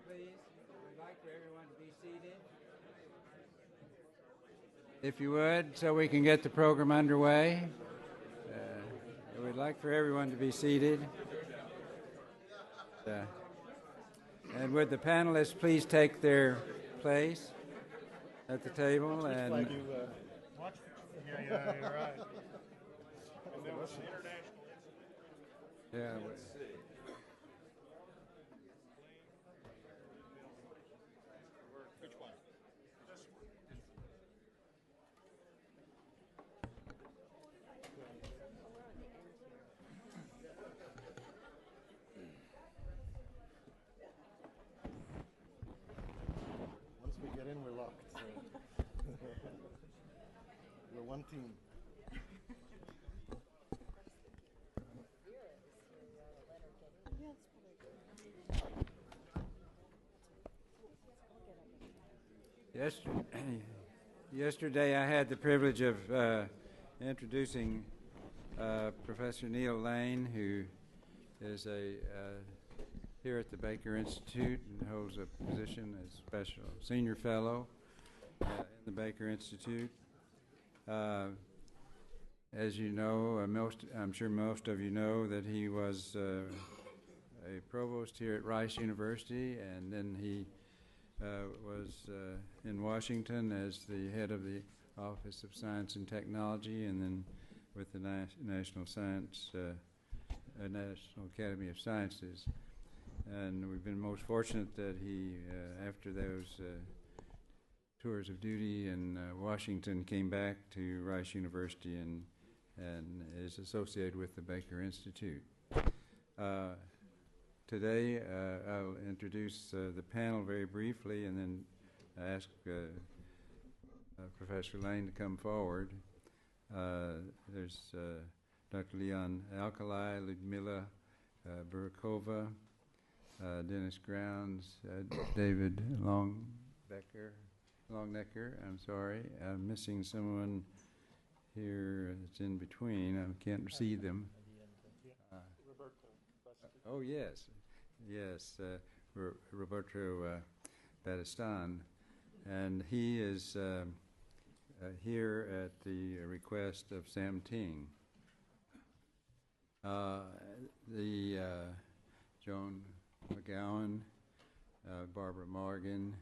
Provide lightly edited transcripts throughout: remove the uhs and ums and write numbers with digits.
please. We'd like for everyone to be seated. If you would, so we can get the program underway. We'd like for everyone to be seated. And would the panelists please take their place at the table? And what? Yeah, you're right. And then what's international? Yeah. Which one? Once we get in, we're locked. So. We're one team. Yesterday I had the privilege of introducing Professor Neil Lane, who is here at the Baker Institute and holds a position as special senior fellow in the Baker Institute. As you know, I'm sure most of you know that he was a provost here at Rice University, and then he was in Washington as the head of the Office of Science and Technology, and then with the National Academy of Sciences. And we've been most fortunate that he, after those tours of duty in Washington, came back to Rice University and is associated with the Baker Institute. Today, I'll introduce the panel very briefly and then ask Professor Lane to come forward. There's Dr. Leon Alkali, Ludmila Burakova, Dennis Grounds, David Longnecker. I'm sorry. I'm missing someone here that's in between. I can't see them. Oh, yes. Yes, Roberto Battiston. And he is here at the request of Sam Ting. Joan McGowan, Barbara Morgan,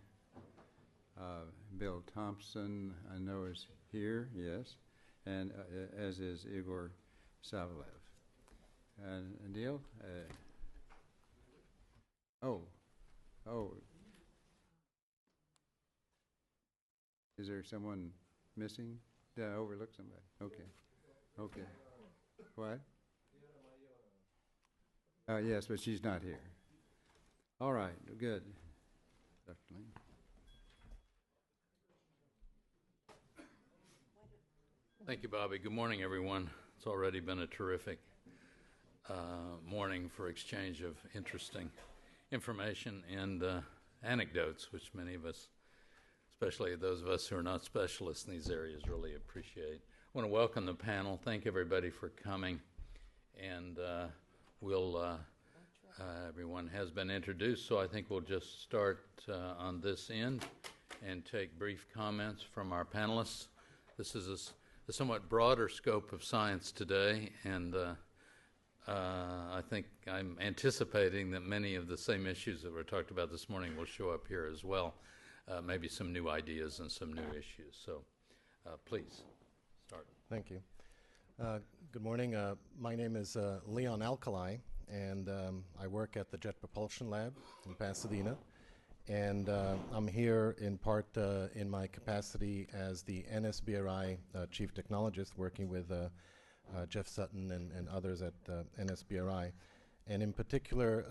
Bill Thompson, I know is here, yes, and as is Igor Savalev. And Neil? Is there someone missing? Did I overlook somebody? Okay. What? Yes, but she's not here. All right, good. Dr. Lane. Thank you, Bobby. Good morning, everyone. It's already been a terrific morning for exchange of interesting information and anecdotes, which many of us, especially those of us who are not specialists in these areas, really appreciate. I want to welcome the panel. Thank everybody for coming. And everyone has been introduced, so I think we'll just start on this end and take brief comments from our panelists. This is a somewhat broader scope of science today, and I think I'm anticipating that many of the same issues that were talked about this morning will show up here as well, maybe some new ideas and some new issues. So please start. Thank you. Good morning. My name is Leon Alkali, and I work at the Jet Propulsion Lab in Pasadena. And I'm here in part in my capacity as the NSBRI Chief Technologist, working with Jeff Sutton and others at NSBRI. And in particular,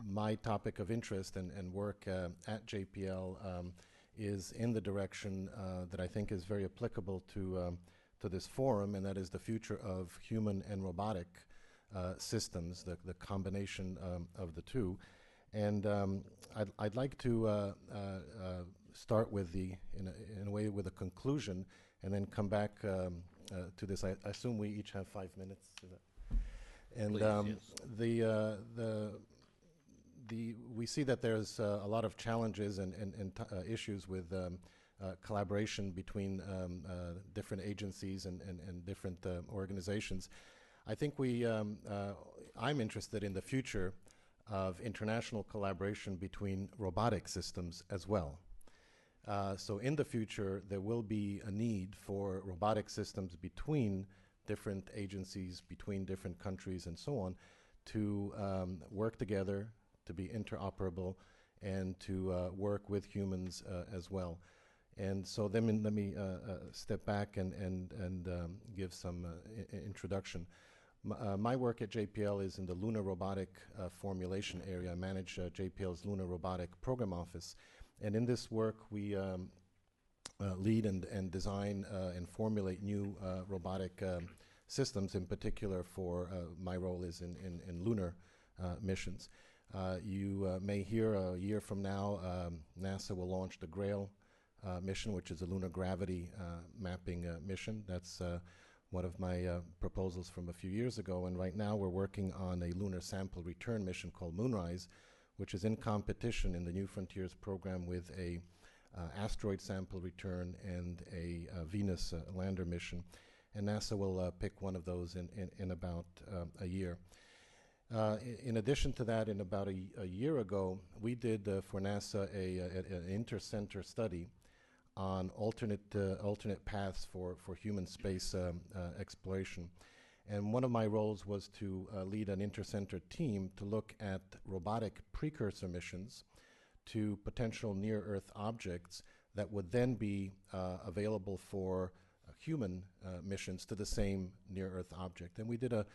my topic of interest and work at JPL is in the direction that I think is very applicable to this forum, and that is the future of human and robotic systems, the combination of the two. And I'd like to start with in a way with a conclusion, and then come back to this. I assume we each have 5 minutes. And please, yes. we see that there's a lot of challenges and issues with collaboration between different agencies and different organizations. I think I'm interested in the future of international collaboration between robotic systems as well. So in the future, there will be a need for robotic systems between different agencies, between different countries, and so on, to work together, to be interoperable, and to work with humans as well. And so let me step back and give some introduction. My work at JPL is in the lunar robotic formulation area. I manage JPL's lunar robotic program office. And in this work, we lead and design and formulate new robotic systems. In particular, for my role is in lunar missions. You may hear a year from now, NASA will launch the GRAIL mission, which is a lunar gravity mapping mission. That's one of my proposals from a few years ago. And right now, we're working on a lunar sample return mission called Moonrise, which is in competition in the New Frontiers program with a asteroid sample return and a Venus lander mission. And NASA will pick one of those in about a year. In addition to that, in about a year ago, we did for NASA an inter-center study on alternate paths for human space exploration. And one of my roles was to lead an inter-center team to look at robotic precursor missions to potential near-Earth objects that would then be available for human missions to the same near-Earth object. And we did a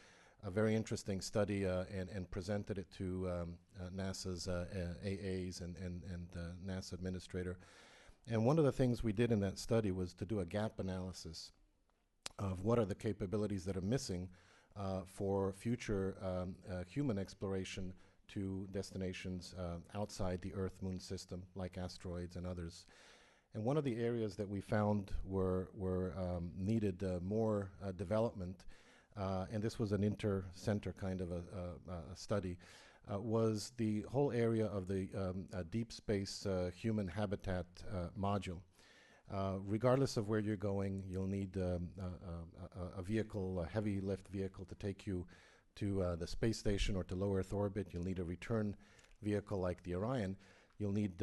very interesting study and presented it to NASA's AAs and NASA administrator. And one of the things we did in that study was to do a gap analysis of what are the capabilities that are missing for future human exploration to destinations outside the Earth-Moon system, like asteroids and others. And one of the areas that we found needed more development, and this was an inter-center kind of a study, was the whole area of the deep space human habitat module. Regardless of where you're going, you'll need a vehicle, a heavy lift vehicle to take you to the space station or to low Earth orbit. You'll need a return vehicle like the Orion. You'll need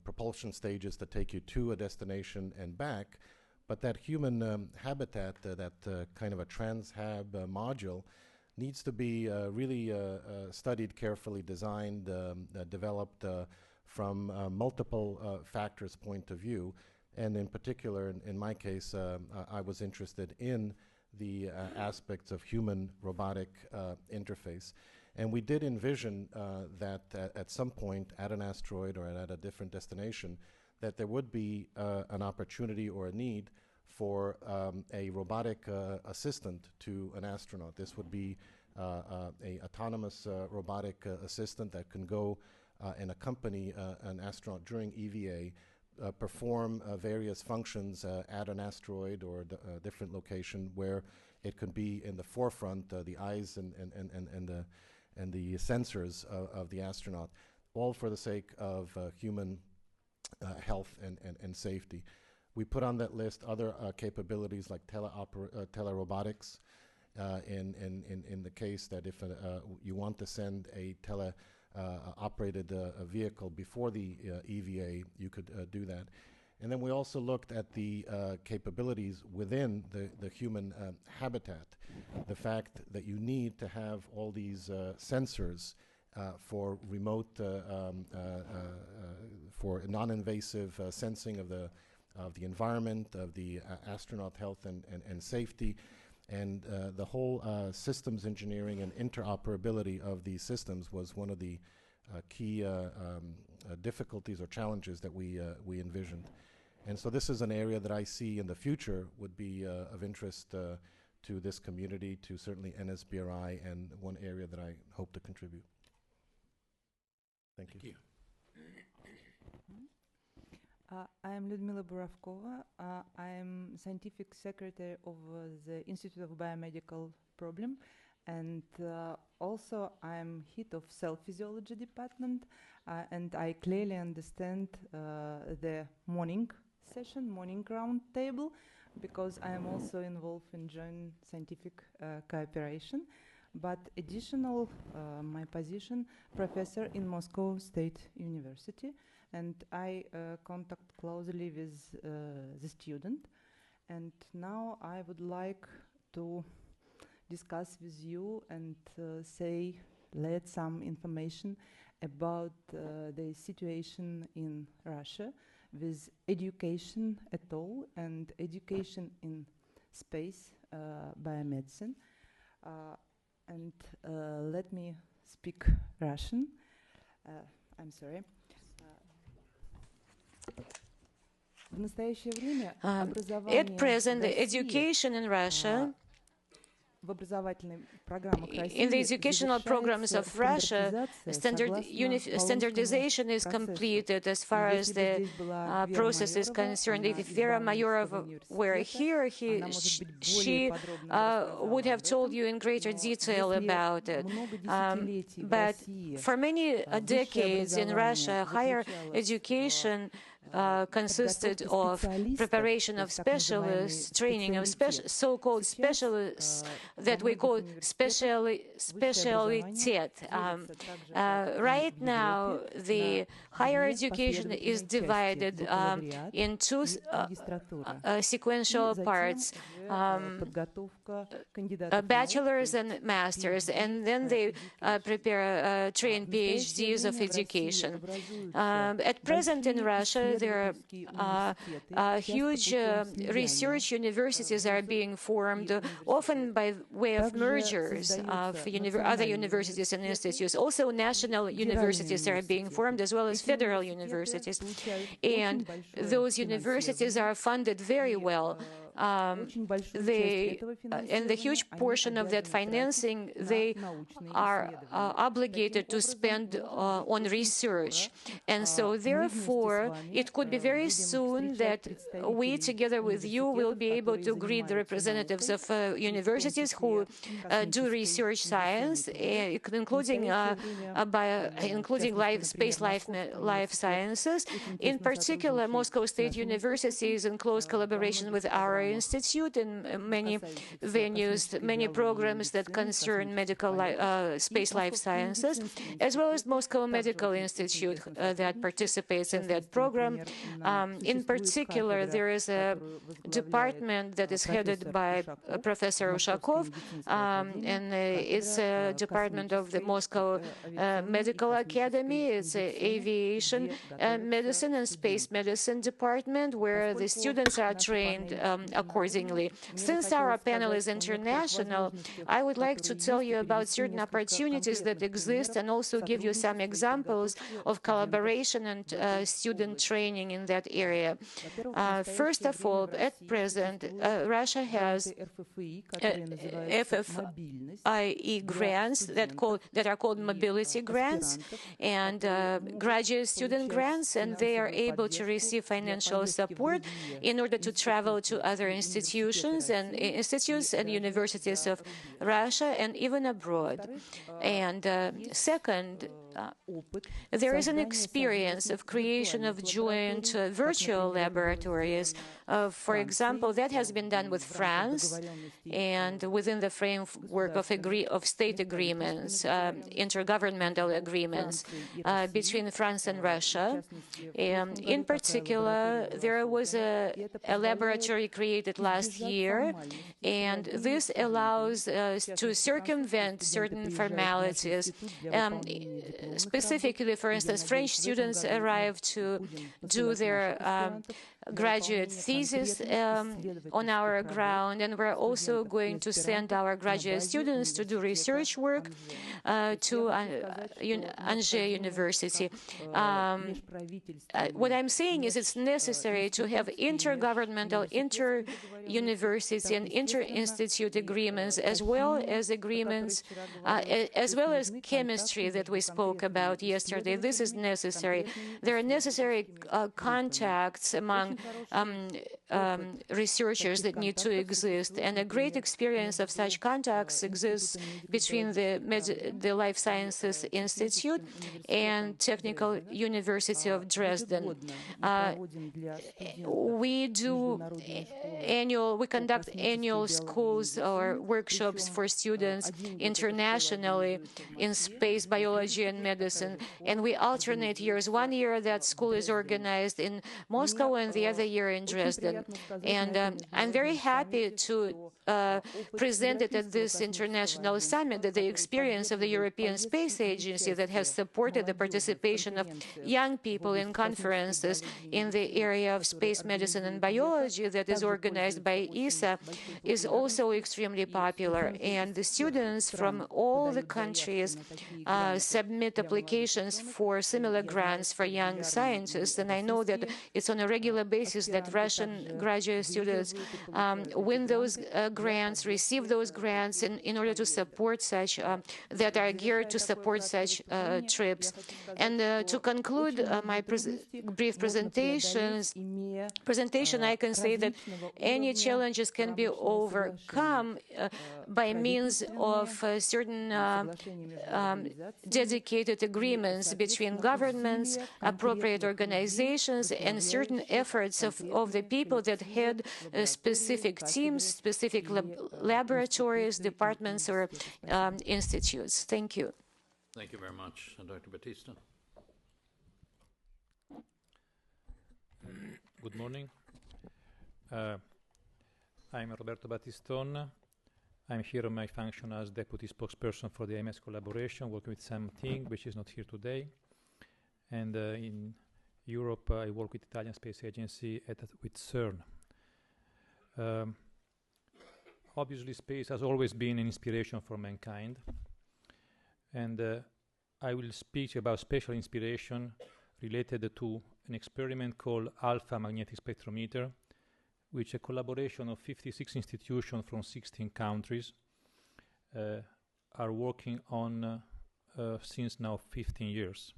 propulsion stages to take you to a destination and back. But that human habitat, that kind of a trans-hab module, needs to be really studied carefully, designed, developed from multiple factors point of view. And in particular, in my case, I was interested in the aspects of human-robotic interface. And we did envision that at some point at an asteroid or at a different destination, that there would be an opportunity or a need for a robotic assistant to an astronaut. This would be a autonomous robotic assistant that can go and accompany an astronaut during EVA, perform various functions at an asteroid or a different location where it could be in the forefront, the eyes and the sensors of the astronaut, all for the sake of human health and safety. We put on that list other capabilities like telerobotics. In the case that if you want to send a operated vehicle before the EVA, you could do that. And then we also looked at the capabilities within the human habitat. The fact that you need to have all these sensors for remote, for non-invasive sensing of the environment, of the astronaut health and safety, and the whole systems engineering and interoperability of these systems was one of the key difficulties or challenges that we envisioned. And so this is an area that I see in the future would be of interest to this community, to certainly NSBRI, and one area that I hope to contribute. Thank you. I am Lyudmila Buravkova. I am scientific secretary of the Institute of Biomedical Problem, And also, I'm head of cell physiology department, and I clearly understand the morning session, morning round table, because I am also involved in joint scientific cooperation. But additional, my position, professor in Moscow State University, and I contact closely with the student. And now I would like to discuss with you and let some information about the situation in Russia with education at all and education in space biomedicine. And let me speak Russian. I'm sorry. В настоящее время образование At present, в России, education in Russia, в образовательных программах России in the educational programs of Russia, standardization is completed as far as the process is concerned. If Vera Mayorova were here, she would have told you in greater detail about it. But for many decades in Russia, higher education consisted of preparation of specialists, training of so-called specialists that we call specialitet. Right now, the higher education is divided in two sequential parts, bachelors and masters, and then they train PhDs of education. At present in Russia, there are huge research universities are being formed, often by way of mergers of other universities and institutes. Also, national universities are being formed, as well as federal universities. And those universities are funded very well. And the huge portion of that financing they are obligated to spend on research. And so therefore, it could be very soon that we, together with you, will be able to greet the representatives of universities who do research science, including space life sciences. In particular, Moscow State University is in close collaboration with our institute in many venues, many programs that concern medical space life sciences, as well as Moscow Medical Institute that participates in that program. In particular, there is a department that is headed by Professor Ushakov, and it's a department of the Moscow Medical Academy. It's an aviation medicine and space medicine department where the students are trained accordingly. Since our panel is international, I would like to tell you about certain opportunities that exist and also give you some examples of collaboration and student training in that area. First of all, at present, Russia has FFIE grants that are called mobility grants and graduate student grants, and they are able to receive financial support in order to travel to other institutions and universities of Russia and even abroad. And second, there is an experience of creation of joint virtual laboratories. For example, that has been done with France and within the framework of state agreements, intergovernmental agreements between France and Russia. In particular, there was a laboratory created last year, and this allows us to circumvent certain formalities. Specifically, for instance, French students arrive to do their graduate thesis on our ground, and we're also going to send our graduate students to do research work to Angers University. What I'm saying is it's necessary to have intergovernmental, inter-university and inter-institute agreements, as well as agreements, as well as chemistry that we spoke about yesterday. This is necessary. There are necessary contacts among researchers that need to exist. And a great experience of such contacts exists between the Life Sciences Institute and Technical University of Dresden. We conduct annual schools or workshops for students internationally in space biology and medicine. And we alternate years. One year that school is organized in Moscow and the other year in Dresden. And I'm very happy to present it at this international summit, that the experience of the European Space Agency that has supported the participation of young people in conferences in the area of space medicine and biology that is organized by ESA is also extremely popular. And the students from all the countries submit applications for similar grants for young scientists. And I know that it's on a regular basis that Russian graduate students win those grants, receive those grants in order to support such, that are geared to support such trips. And to conclude my brief presentation, I can say that any challenges can be overcome by means of certain dedicated agreements between governments, appropriate organizations, and certain efforts of the people that head specific teams, specific laboratories, departments, or institutes. Thank you. Thank you very much, Dr. Batista. Good morning. I'm Roberto Battistone. I'm here on my function as Deputy Spokesperson for the AMS collaboration, working with Sam Ting, which is not here today. And in Europe, I work with Italian Space Agency with CERN. Obviously, space has always been an inspiration for mankind. And I will speak about special inspiration related to an experiment called Alpha Magnetic Spectrometer, which is a collaboration of 56 institutions from 16 countries are working on since now 15 years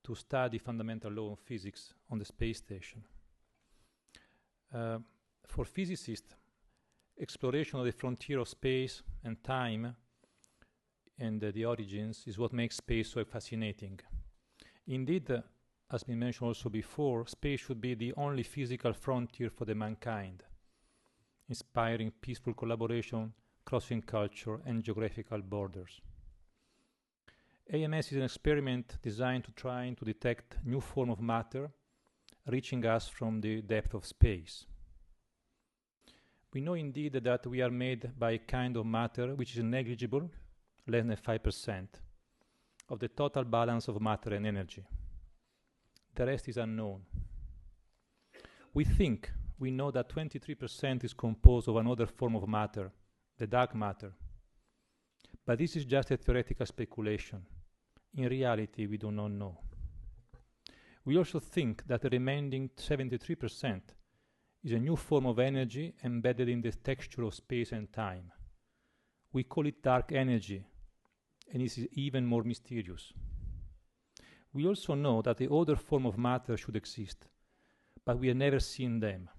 to study fundamental law of physics on the space station. For physicists, exploration of the frontier of space and time and the origins is what makes space so fascinating. Indeed, as been mentioned also before, space should be the only physical frontier for the mankind, inspiring peaceful collaboration, crossing culture and geographical borders. AMS is an experiment designed to try to detect new form of matter reaching us from the depth of space. We know indeed that we are made by a kind of matter which is negligible, less than 5%, of the total balance of matter and energy. The rest is unknown. We know that 23% is composed of another form of matter, the dark matter. But this is just a theoretical speculation. In reality, we do not know. We also think that the remaining 73% is a new form of energy embedded in the texture of space and time. We call it dark energy, and it is even more mysterious. We also know that the other form of matter should exist, but we have never seen them.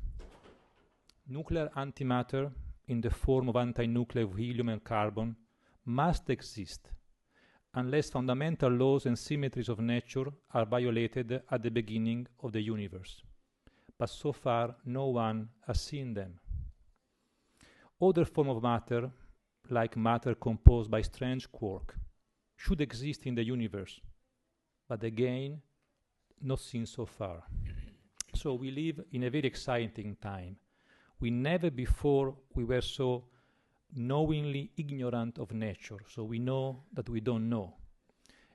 Nuclear antimatter, in the form of antinuclei of helium and carbon, must exist, unless fundamental laws and symmetries of nature are violated at the beginning of the universe. But so far, no one has seen them. Other forms of matter, like matter composed by strange quark, should exist in the universe, but again, not seen so far. So we live in a very exciting time. Never before we were so knowingly ignorant of nature, so we know that we don't know.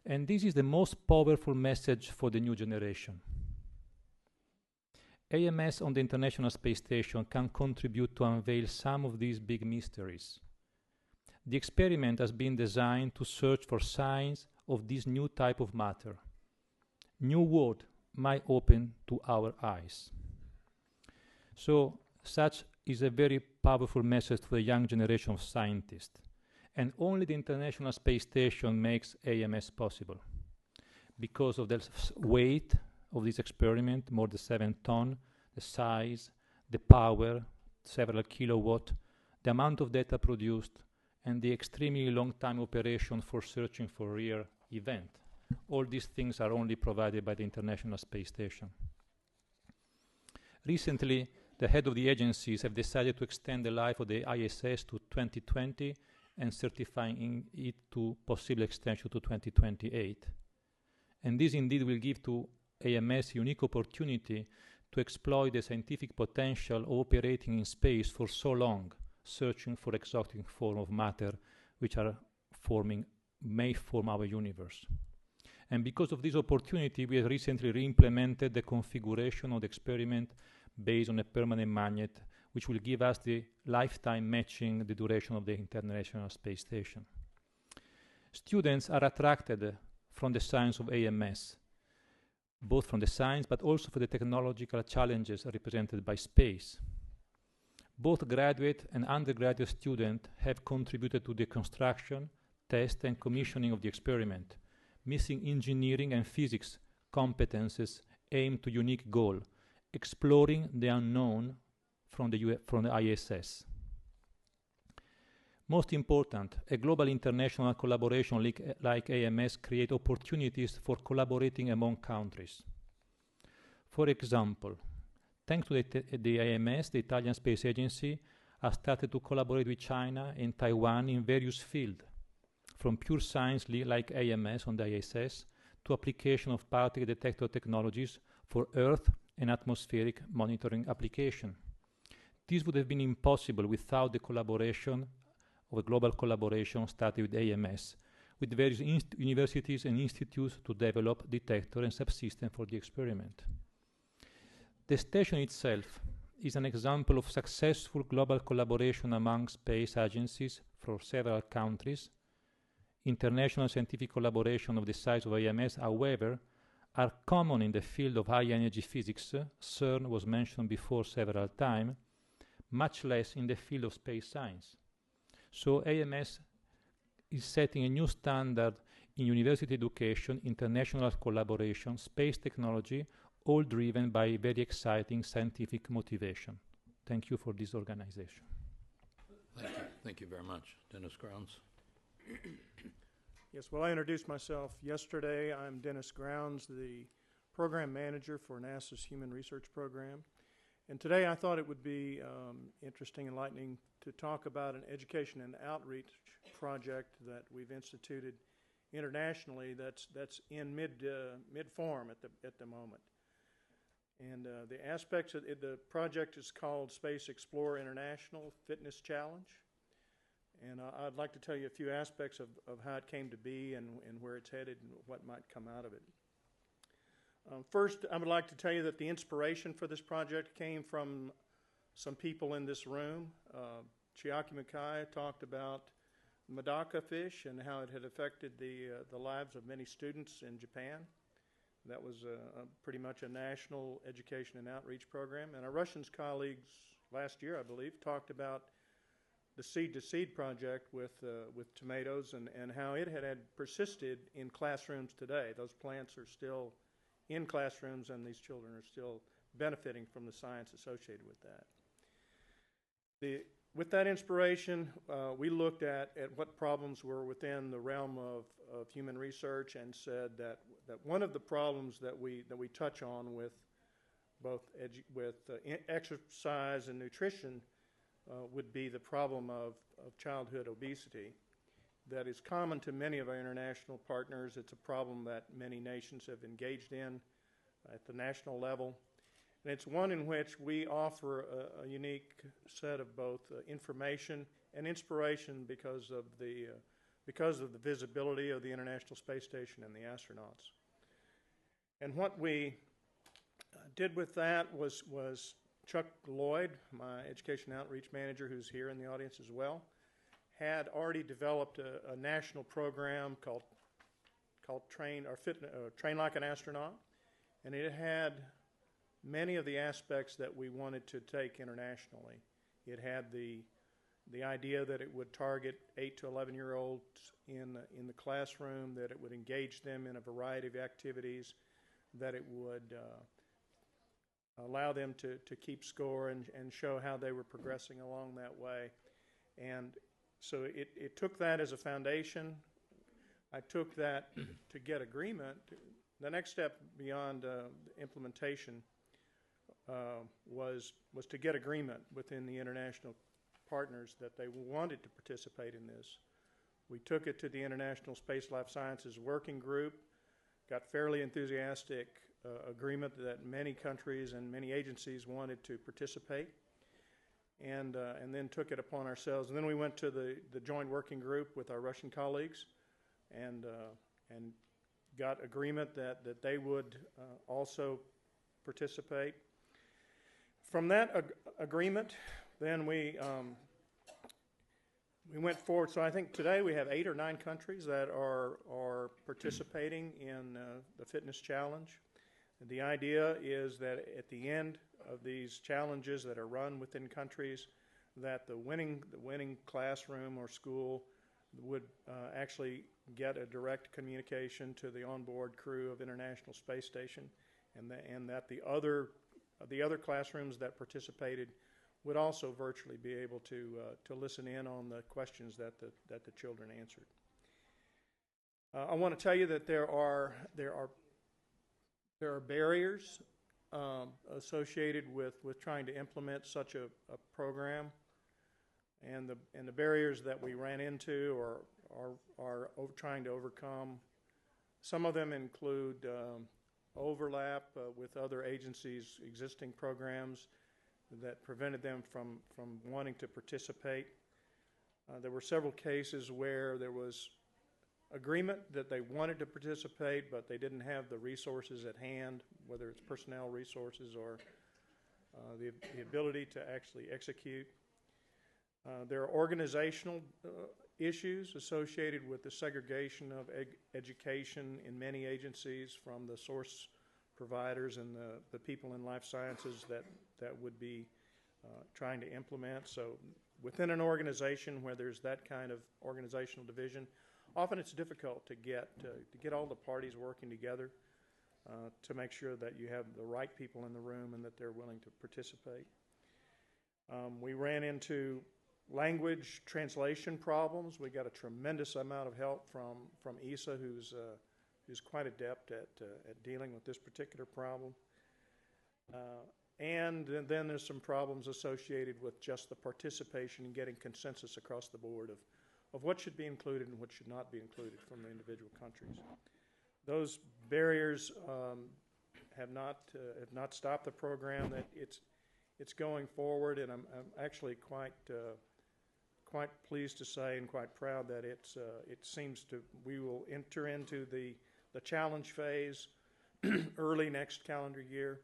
And this is the most powerful message for the new generation. AMS on the International Space Station can contribute to unveil some of these big mysteries. The experiment has been designed to search for signs of this new type of matter. New world might open to our eyes. So, such is a very powerful message for the young generation of scientists. And only the International Space Station makes AMS possible. Because of the weight of this experiment, more than 7 tons, the size, the power, several kilowatt, the amount of data produced, and the extremely long time operation for searching for rare event. All these things are only provided by the International Space Station. Recently, the head of the agencies have decided to extend the life of the ISS to 2020 and certifying it to possible extension to 2028. And this indeed will give to AMS a unique opportunity to exploit the scientific potential of operating in space for so long, searching for exotic form of matter which may form our universe. And because of this opportunity, we have recently re-implemented the configuration of the experiment based on a permanent magnet, which will give us the lifetime matching the duration of the International Space Station. Students are attracted from the science of AMS, both from the science but also for the technological challenges represented by space. Both graduate and undergraduate students have contributed to the construction, test, and commissioning of the experiment, missing engineering and physics competences aimed to unique goal, exploring the unknown from the ISS. Most important, a global international collaboration like AMS creates opportunities for collaborating among countries. For example, thanks to the AMS, the Italian Space Agency has started to collaborate with China and Taiwan in various fields, from pure science like AMS on the ISS to application of particle detector technologies for Earth and atmospheric monitoring application. This would have been impossible without the collaboration of a global collaboration started with AMS, with various universities and institutes to develop detector and subsystem for the experiment. The station itself is an example of successful global collaboration among space agencies from several countries. International scientific collaboration of the size of AMS, however, are common in the field of high-energy physics. CERN was mentioned before several times, much less in the field of space science. So AMS is setting a new standard in university education, international collaboration, space technology, all driven by very exciting scientific motivation. Thank you for this organization. Thank you. Thank you very much. Dennis Grounds. Yes, well, I introduced myself yesterday. I'm Dennis Grounds, the program manager for NASA's Human Research Program. And today I thought it would be interesting and enlightening to talk about an education and outreach project that we've instituted internationally that's in mid-form at the moment. And the aspects of the project is called Space Explorer International Fitness Challenge. And I'd like to tell you a few aspects of how it came to be and where it's headed and what might come out of it. First, I would like to tell you that the inspiration for this project came from some people in this room. Chiaki Makai talked about Medaka fish and how it had affected the lives of many students in Japan. That was pretty much a national education and outreach program. And our Russian colleagues last year, I believe, talked about the seed-to-seed project with tomatoes and how it had persisted in classrooms today. Those plants are still in classrooms, and these children are still benefiting from the science associated with that. With that inspiration, we looked at what problems were within the realm of human research and said that one of the problems that we touch on with both exercise and nutrition would be the problem of childhood obesity that is common to many of our international partners. It's a problem that many nations have engaged in at the national level. And it's one in which we offer a unique set of both information and inspiration because of the visibility of the International Space Station and the astronauts. And what we did with that was Chuck Lloyd, my education outreach manager, who's here in the audience as well, had already developed a national program called Train Like an Astronaut, and it had many of the aspects that we wanted to take internationally. It had the idea that it would target 8 to 11-year-olds in the classroom, that it would engage them in a variety of activities, that it would allow them to keep score and show how they were progressing along that way. And so it took that as a foundation. I took that to get agreement. The next step beyond implementation was to get agreement within the international partners that they wanted to participate in this. We took it to the International Space Life Sciences Working Group, got fairly enthusiastic agreement that many countries and many agencies wanted to participate, and then took it upon ourselves. And then we went to the joint working group with our Russian colleagues, and got agreement that they would also participate. From that agreement, then we went forward. So I think today we have 8 or 9 countries that are participating in the fitness challenge. And the idea is that at the end of these challenges that are run within countries, that the winning classroom or school would actually get a direct communication to the onboard crew of International Space Station, and that the other classrooms that participated would also virtually be able to listen in on the questions that the children answered. I want to tell you that there are barriers associated with trying to implement such a program, and the barriers that we ran into are trying to overcome. Some of them include overlap with other agencies' existing programs that prevented them from wanting to participate. There were several cases where there was agreement that they wanted to participate, but they didn't have the resources at hand, whether it's personnel resources or the ability to actually execute. There are organizational issues associated with the segregation of education in many agencies from the source providers and the people in life sciences that would be trying to implement. So within an organization where there's that kind of organizational division, often it's difficult to get all the parties working together to make sure that you have the right people in the room and that they're willing to participate. We ran into language translation problems. We got a tremendous amount of help from ESA, who's quite adept at dealing with this particular problem. And then there's some problems associated with just the participation and getting consensus across the board of what should be included and what should not be included from the individual countries. Those barriers have not stopped the program. That it's going forward, and I'm actually quite pleased to say and quite proud that it seems we will enter into the challenge phase early next calendar year,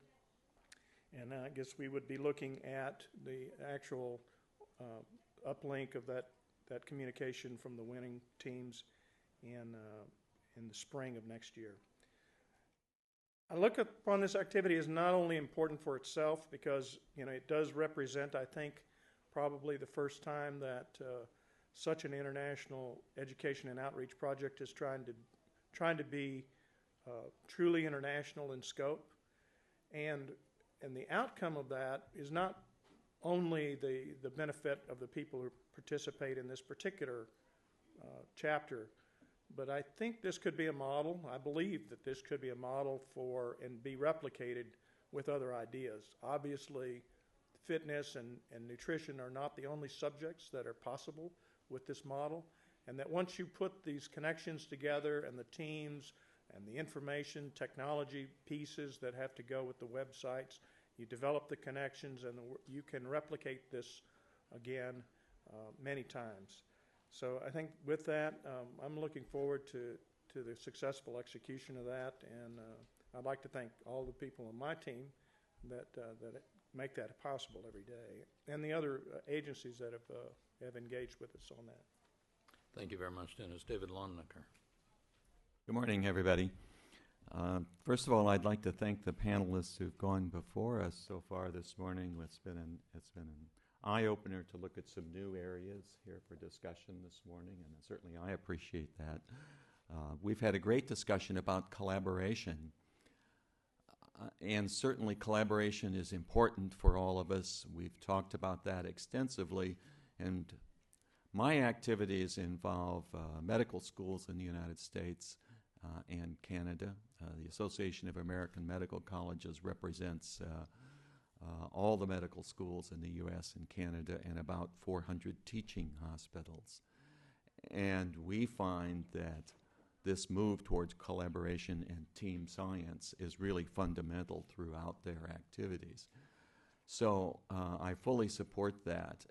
and I guess we would be looking at the actual uplink of that communication from the winning teams in the spring of next year. I look upon this activity as not only important for itself because it does represent, I think, probably the first time that such an international education and outreach project is trying to be truly international in scope, and the outcome of that is not only the benefit of the people who participate in this particular chapter, but I think this could be a model. I believe that this could be a model for and be replicated with other ideas. Obviously, fitness and nutrition are not the only subjects that are possible with this model, and that once you put these connections together and the teams and the information technology pieces that have to go with the websites, you develop the connections and you can replicate this again many times. So I think with that, I'm looking forward to the successful execution of that, and I'd like to thank all the people on my team that make that possible every day, and the other agencies that have engaged with us on that. Thank you very much, Dennis. David Lonnecker. Good morning, everybody. First of all, I'd like to thank the panelists who've gone before us so far this morning. It's been an eye-opener to look at some new areas here for discussion this morning, and certainly I appreciate that. We've had a great discussion about collaboration. and certainly collaboration is important for all of us. We've talked about that extensively, and my activities involve medical schools in the United States and Canada. The Association of American Medical Colleges represents all the medical schools in the U.S. and Canada and about 400 teaching hospitals. And we find that this move towards collaboration and team science is really fundamental throughout their activities. So I fully support that.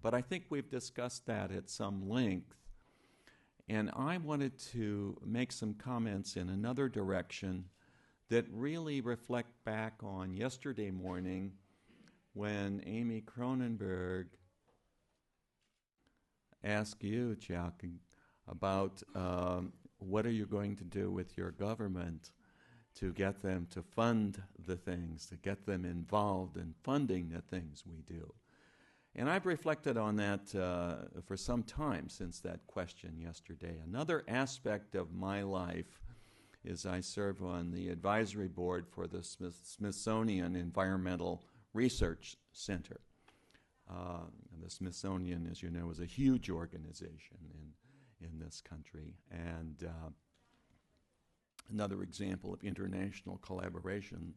But I think we've discussed that at some length. And I wanted to make some comments in another direction that really reflect back on yesterday morning when Amy Cronenberg asked you, Chuck, about what are you going to do with your government to get them to fund the things, to get them involved in funding the things we do. And I've reflected on that for some time since that question yesterday. Another aspect of my life is I serve on the advisory board for the Smithsonian Environmental Research Center. And the Smithsonian, as you know, is a huge organization in this country. And another example of international collaboration,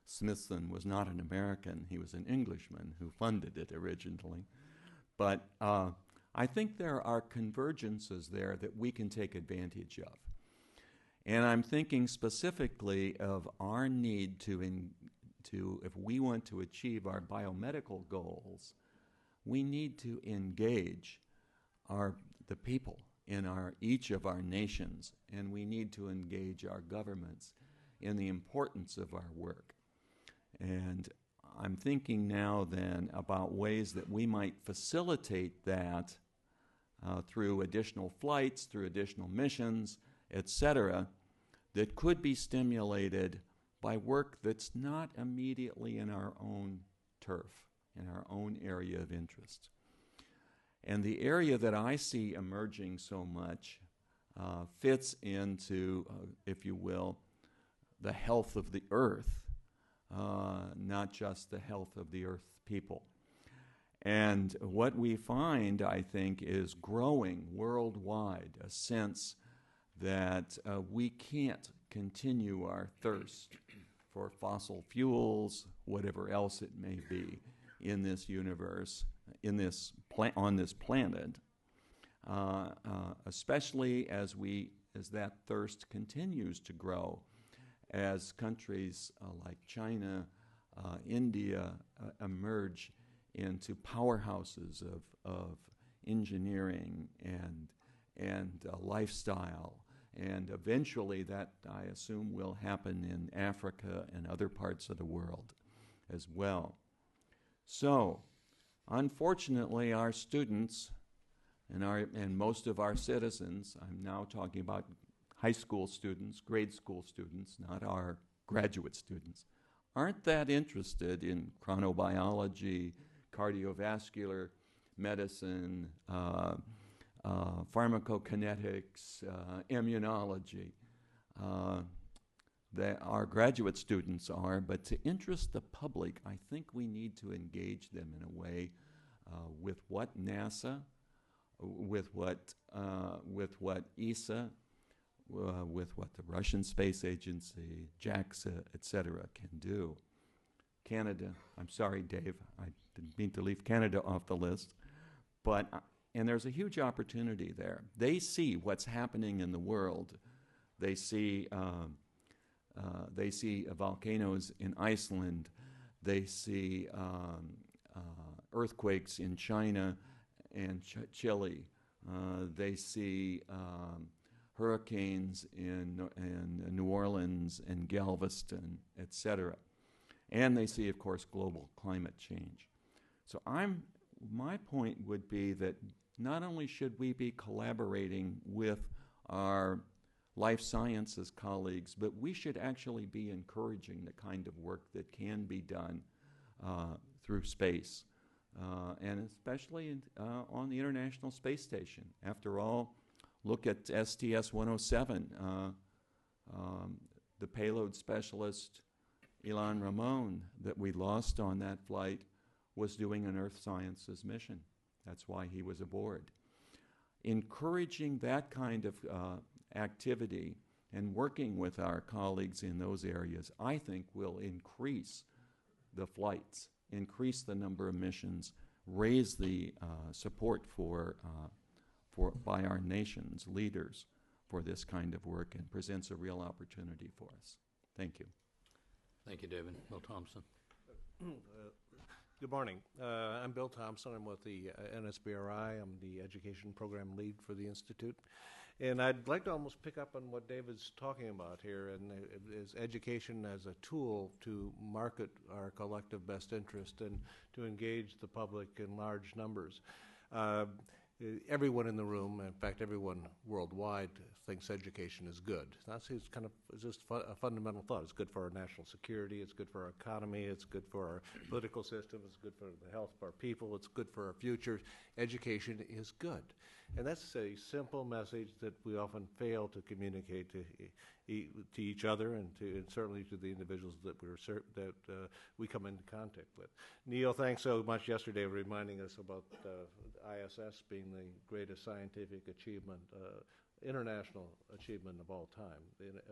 Smithson was not an American. He was an Englishman who funded it originally. But I think there are convergences there that we can take advantage of. And I'm thinking specifically of our need to, if we want to achieve our biomedical goals, we need to engage the people in each of our nations, and we need to engage our governments in the importance of our work. And I'm thinking now then about ways that we might facilitate that through additional flights, through additional missions, etc., that could be stimulated by work that's not immediately in our own turf, in our own area of interest. And the area that I see emerging so much fits into, if you will, the health of the earth, not just the health of the earth people. And what we find, I think, is growing worldwide a sense that we can't continue our thirst for fossil fuels, whatever else it may be, in this universe, on this planet, especially as that thirst continues to grow, as countries like China, India emerge into powerhouses of engineering and lifestyle. And eventually that, I assume, will happen in Africa and other parts of the world as well. So, unfortunately, our students and most of our citizens, I'm now talking about high school students, grade school students, not our graduate students, aren't that interested in chronobiology, cardiovascular medicine, pharmacokinetics, immunology. Our graduate students are, but to interest the public, I think we need to engage them in a way with what NASA, with what ESA, with what the Russian Space Agency, JAXA, etc., can do. Canada, I'm sorry, Dave, I didn't mean to leave Canada off the list, but and there's a huge opportunity there. They see what's happening in the world. They see volcanoes in Iceland. They see earthquakes in China and Chile. They see hurricanes in New Orleans and Galveston, etc. And they see, of course, global climate change. So my point would be that not only should we be collaborating with our life sciences colleagues, but we should actually be encouraging the kind of work that can be done through space, and especially on the International Space Station. After all, look at STS-107. The payload specialist Ilan Ramon, that we lost on that flight, was doing an Earth Sciences mission. That's why he was aboard. Encouraging that kind of activity and working with our colleagues in those areas, I think will increase the flights, increase the number of missions, raise the support by our nation's leaders for this kind of work, and presents a real opportunity for us. Thank you. Thank you, David. Bill Thompson. Good morning. I'm Bill Thompson. I'm with the NSBRI. I'm the education program lead for the Institute. And I'd like to almost pick up on what David's talking about here, and is education as a tool to market our collective best interest and to engage the public in large numbers. Everyone in the room, in fact, everyone worldwide, thinks education is good. That's just a fundamental thought. It's good for our national security. It's good for our economy. It's good for our political system. It's good for the health of our people. It's good for our future. Education is good. And that's a simple message that we often fail to communicate to each other and certainly to the individuals that we come into contact with. Neil, thanks so much yesterday for reminding us about ISS being the greatest scientific achievement, international achievement of all time.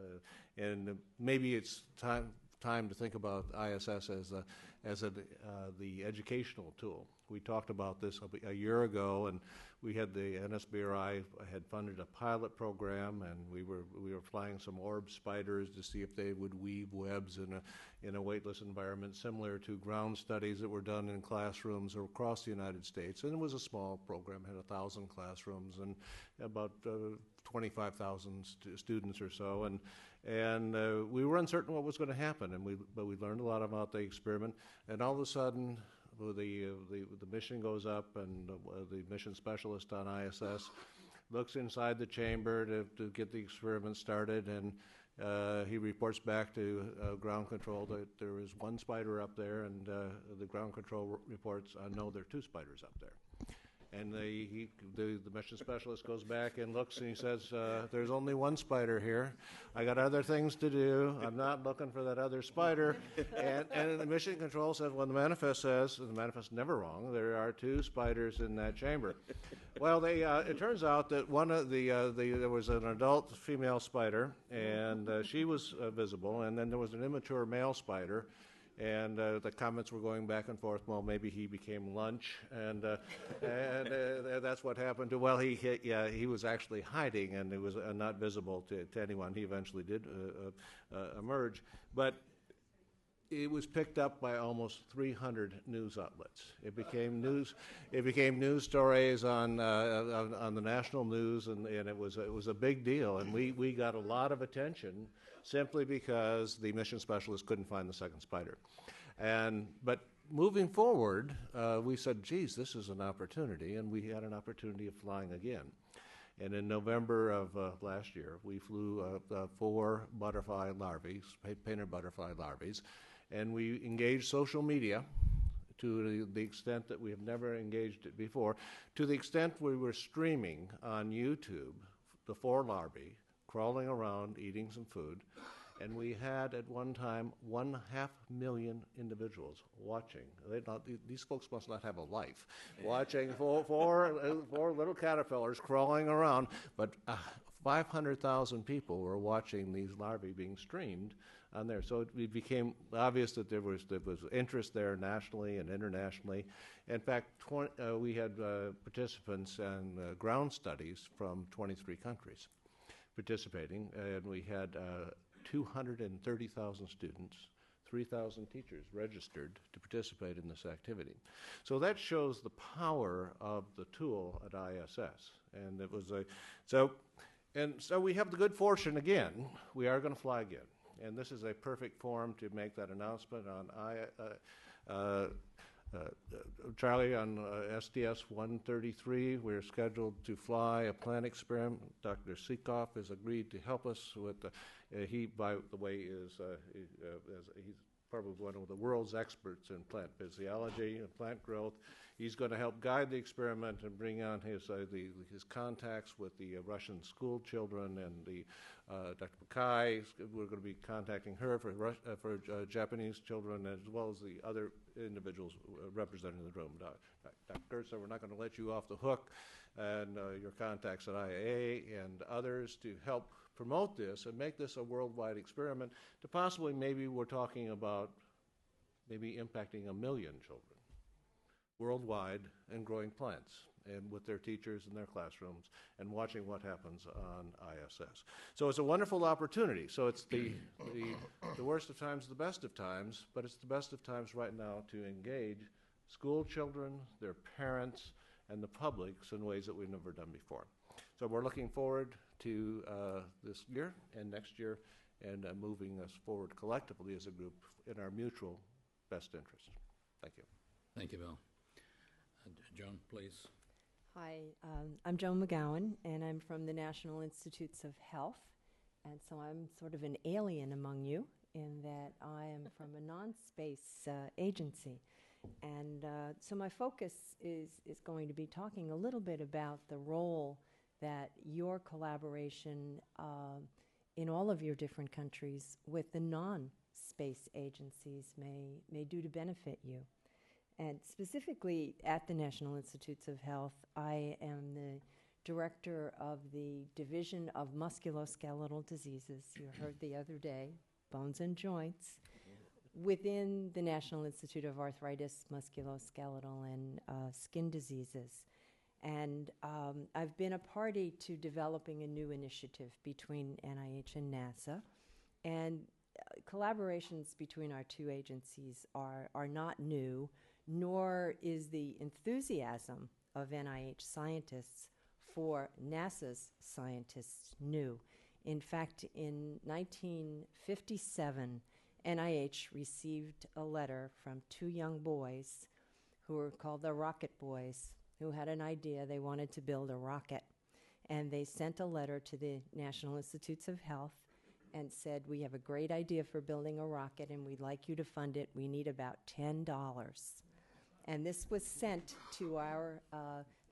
And maybe it's time to think about ISS as the educational tool. We talked about this a year ago, and we had the NSBRI had funded a pilot program, and we were flying some orb spiders to see if they would weave webs in a weightless environment, similar to ground studies that were done in classrooms across the United States. And it was a small program, had 1,000 classrooms and about 25,000 students or so, and we were uncertain what was going to happen, but we learned a lot about the experiment, and all of a sudden the mission goes up, and the mission specialist on ISS looks inside the chamber to get the experiment started, and he reports back to ground control that there is one spider up there, and the ground control reports, no, there are two spiders up there. And the mission specialist goes back and looks, and he says, there's only one spider here. I got other things to do. I'm not looking for that other spider. And the mission control says, well, the manifest says, and the manifest is never wrong, there are two spiders in that chamber. Well, it turns out that there was an adult female spider, and she was visible, and then there was an immature male spider. And the comments were going back and forth. Well, maybe he became lunch, and that's what happened to. Well, he was actually hiding, and it was not visible to anyone. He eventually did emerge, but it was picked up by almost 300 news outlets. It became news. It became news stories on the national news, and it was a big deal. And we got a lot of attention simply because the mission specialist couldn't find the second spider. But moving forward, we said, geez, this is an opportunity, and we had an opportunity of flying again. And in November of last year, we flew 4 butterfly larvae, painted butterfly larvae, and we engaged social media to the extent that we have never engaged it before, to the extent we were streaming on YouTube the 4 larvae crawling around eating some food, and we had at one time 500,000 individuals watching. These folks must not have a life, watching four little caterpillars crawling around, but 500,000 people were watching these larvae being streamed on there. So it became obvious that there was interest there nationally and internationally. In fact, we had participants in ground studies from 23 countries participating, and we had 230,000 students, 3,000 teachers registered to participate in this activity. So that shows the power of the tool at ISS. And it was so we have the good fortune again. We are going to fly again, and this is a perfect forum to make that announcement on Charlie, on STS-133, we're scheduled to fly a plant experiment. Dr. Seekoff has agreed to help us with. He, by the way, is he's probably one of the world's experts in plant physiology and plant growth. He's going to help guide the experiment and bring on his contacts with the Russian school children and the Dr. Bakai. We're going to be contacting her for Japanese children, as well as the other individuals represented in the room. Dr. Kurtz, we're not going to let you off the hook, and your contacts at IAA and others to help promote this and make this a worldwide experiment to possibly, maybe we're talking about maybe impacting 1 million children worldwide and growing plants and with their teachers in their classrooms and watching what happens on ISS. So it's a wonderful opportunity. So it's the worst of times, the best of times, but it's the best of times right now to engage school children, their parents, and the publics in ways that we've never done before. So we're looking forward to this year and next year and moving us forward collectively as a group in our mutual best interest. Thank you. Thank you, Bill. Joan, please. Hi, I'm Joan McGowan, and I'm from the National Institutes of Health. And so I'm sort of an alien among you in that I am from a non-space agency. And so my focus is going to be talking a little bit about the role that your collaboration in all of your different countries with the non-space agencies may do to benefit you. And specifically at the National Institutes of Health, I am the director of the Division of Musculoskeletal Diseases. You heard the other day, bones and joints, within the National Institute of Arthritis, Musculoskeletal, and Skin Diseases. And I've been a party to developing a new initiative between NIH and NASA. And collaborations between our two agencies are not new, nor is the enthusiasm of NIH scientists for NASA's scientists new. In fact, in 1957, NIH received a letter from two young boys who were called the Rocket Boys, who had an idea. They wanted to build a rocket. And they sent a letter to the National Institutes of Health and said, we have a great idea for building a rocket, and we'd like you to fund it. We need about $10. And this was sent to our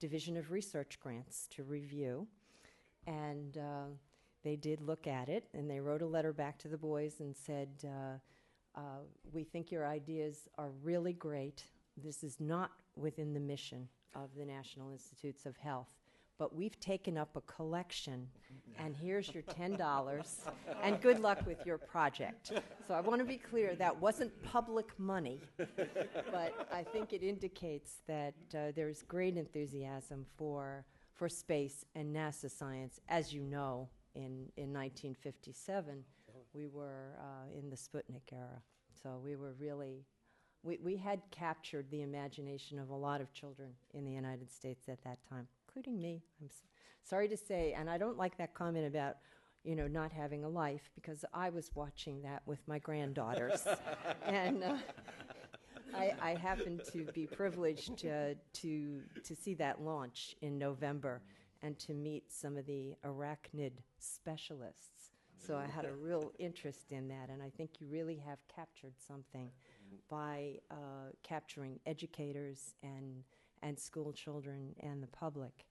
Division of Research Grants to review. And they did look at it, and they wrote a letter back to the boys and said, we think your ideas are really great. This is not within the mission of the National Institutes of Health, but we've taken up a collection, and here's your $10, and good luck with your project. So I want to be clear, that wasn't public money, but I think it indicates that there's great enthusiasm for space and NASA science. As you know, in 1957, we were in the Sputnik era, so we were really, we had captured the imagination of a lot of children in the United States at that time, including me. I'm sorry to say, and I don't like that comment about, not having a life, because I was watching that with my granddaughters. And I happened to be privileged to see that launch in November and to meet some of the arachnid specialists. So I had a real interest in that, and I think you really have captured something by capturing educators and school children and the public.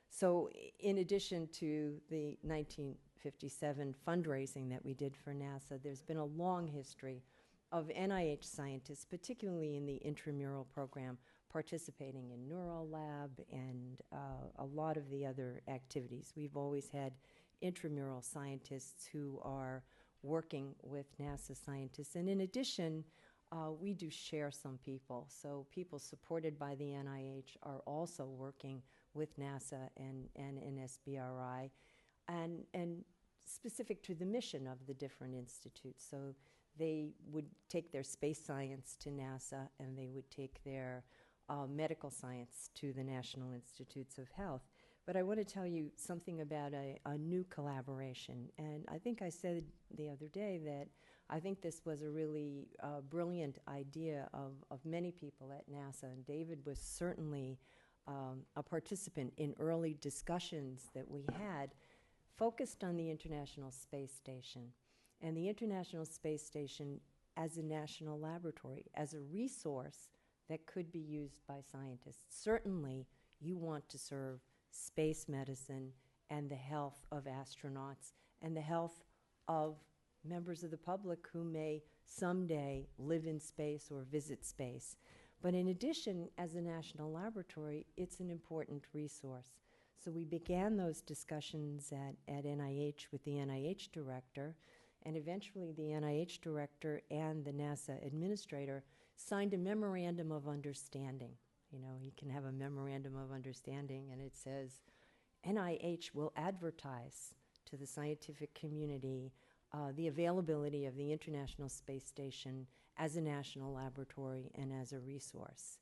So in addition to the 1957 fundraising that we did for NASA, there's been a long history of NIH scientists, particularly in the intramural program, participating in Neural Lab and a lot of the other activities. We've always had intramural scientists who are working with NASA scientists. And in addition, we do share some people. So people supported by the NIH are also working with NASA and NSBRI, and specific to the mission of the different institutes. So they would take their space science to NASA, and they would take their medical science to the National Institutes of Health. But I want to tell you something about a new collaboration. And I think I said the other day that I think this was a really brilliant idea of many people at NASA. And David was certainly a participant in early discussions that we had focused on the International Space Station. And the International Space Station as a national laboratory, as a resource that could be used by scientists. Certainly, you want to serve space medicine and the health of astronauts and the health of members of the public who may someday live in space or visit space. But in addition, as a national laboratory, it's an important resource. So we began those discussions at NIH with the NIH director, and eventually the NIH director and the NASA administrator signed a memorandum of understanding. You know, you can have a memorandum of understanding, and it says, NIH will advertise to the scientific community the availability of the International Space Station as a national laboratory and as a resource.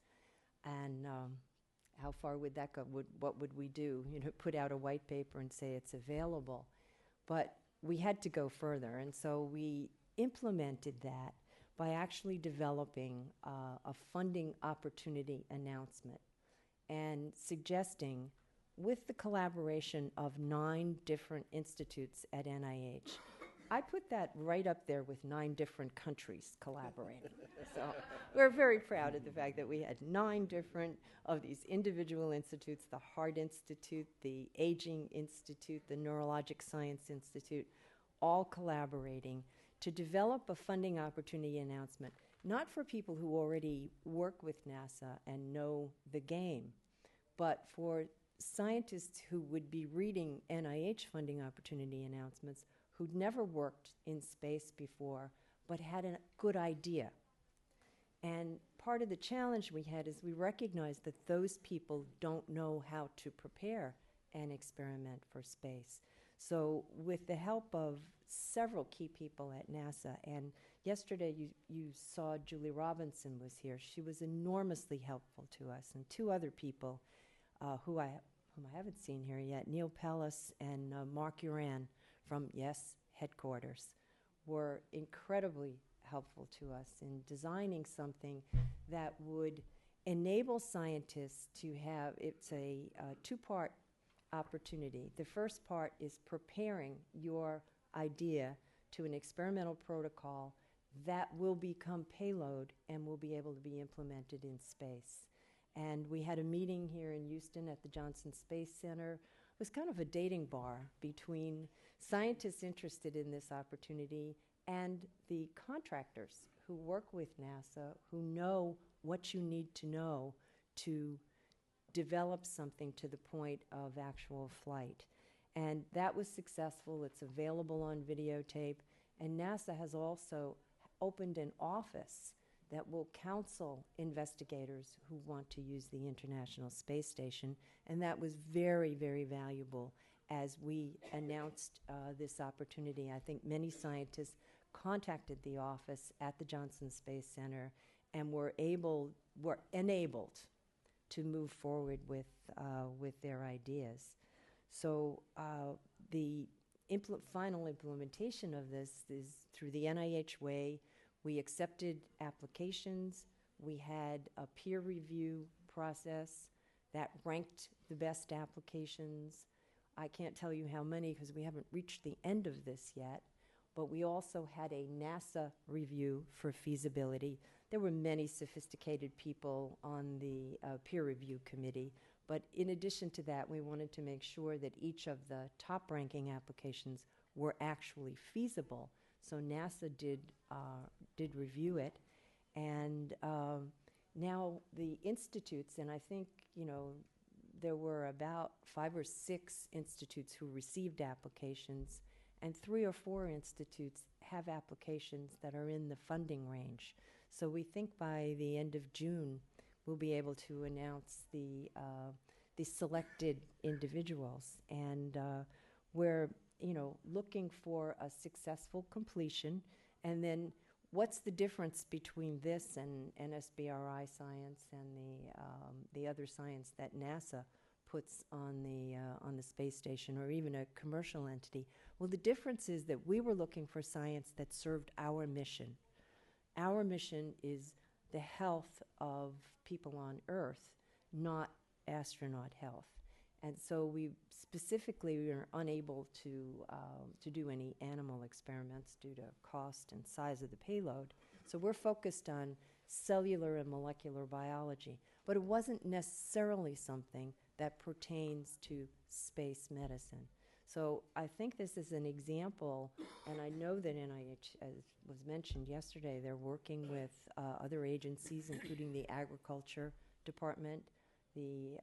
And how far would that go? What would we do? You know, put out a white paper and say it's available. But we had to go further, and so we implemented that by actually developing a funding opportunity announcement and suggesting, with the collaboration of 9 different institutes at NIH, I put that right up there with 9 different countries collaborating. So we're very proud of the fact that we had 9 different of these individual institutes, the Heart Institute, the Aging Institute, the Neurologic Science Institute, all collaborating to develop a funding opportunity announcement, not for people who already work with NASA and know the game, but for scientists who would be reading NIH funding opportunity announcements who'd never worked in space before but had a good idea. And part of the challenge we had is we recognized that those people don't know how to prepare an experiment for space. So with the help of several key people at NASA, and yesterday you saw Julie Robinson was here. She was enormously helpful to us, and 2 other people whom I haven't seen here yet, Neil Pellis and Mark Uran from headquarters, were incredibly helpful to us in designing something that would enable scientists to have, it's a 2-part opportunity. The first part is preparing your idea to an experimental protocol that will become payload and will be able to be implemented in space. And we had a meeting here in Houston at the Johnson Space Center. It was kind of a dating bar between scientists interested in this opportunity and the contractors who work with NASA, who know what you need to know to develop something to the point of actual flight. And that was successful. It's available on videotape. And NASA has also opened an office that will counsel investigators who want to use the International Space Station. And that was very, very valuable as we announced this opportunity. I think many scientists contacted the office at the Johnson Space Center and were enabled to move forward with their ideas. So the final implementation of this is through the NIH way. We accepted applications. We had a peer review process that ranked the best applications. I can't tell you how many because we haven't reached the end of this yet, but we also had a NASA review for feasibility. There were many sophisticated people on the peer review committee, but in addition to that, we wanted to make sure that each of the top-ranking applications were actually feasible. So NASA did review it, and now the institutes, and I think, you know, there were about 5 or 6 institutes who received applications, and 3 or 4 institutes have applications that are in the funding range. So we think by the end of June, we'll be able to announce the selected individuals. And we're, you know, looking for a successful completion. And then what's the difference between this and NSBRI science and the other science that NASA puts on the space station, or even a commercial entity? Well, the difference is that we were looking for science that served our mission. Our mission is the health of people on Earth, not astronaut health. And so we were unable to do any animal experiments due to cost and size of the payload. So we're focused on cellular and molecular biology, but it wasn't necessarily something that pertains to space medicine. So I think this is an example, and I know that NIH, as was mentioned yesterday, they're working with other agencies, including the Agriculture Department, the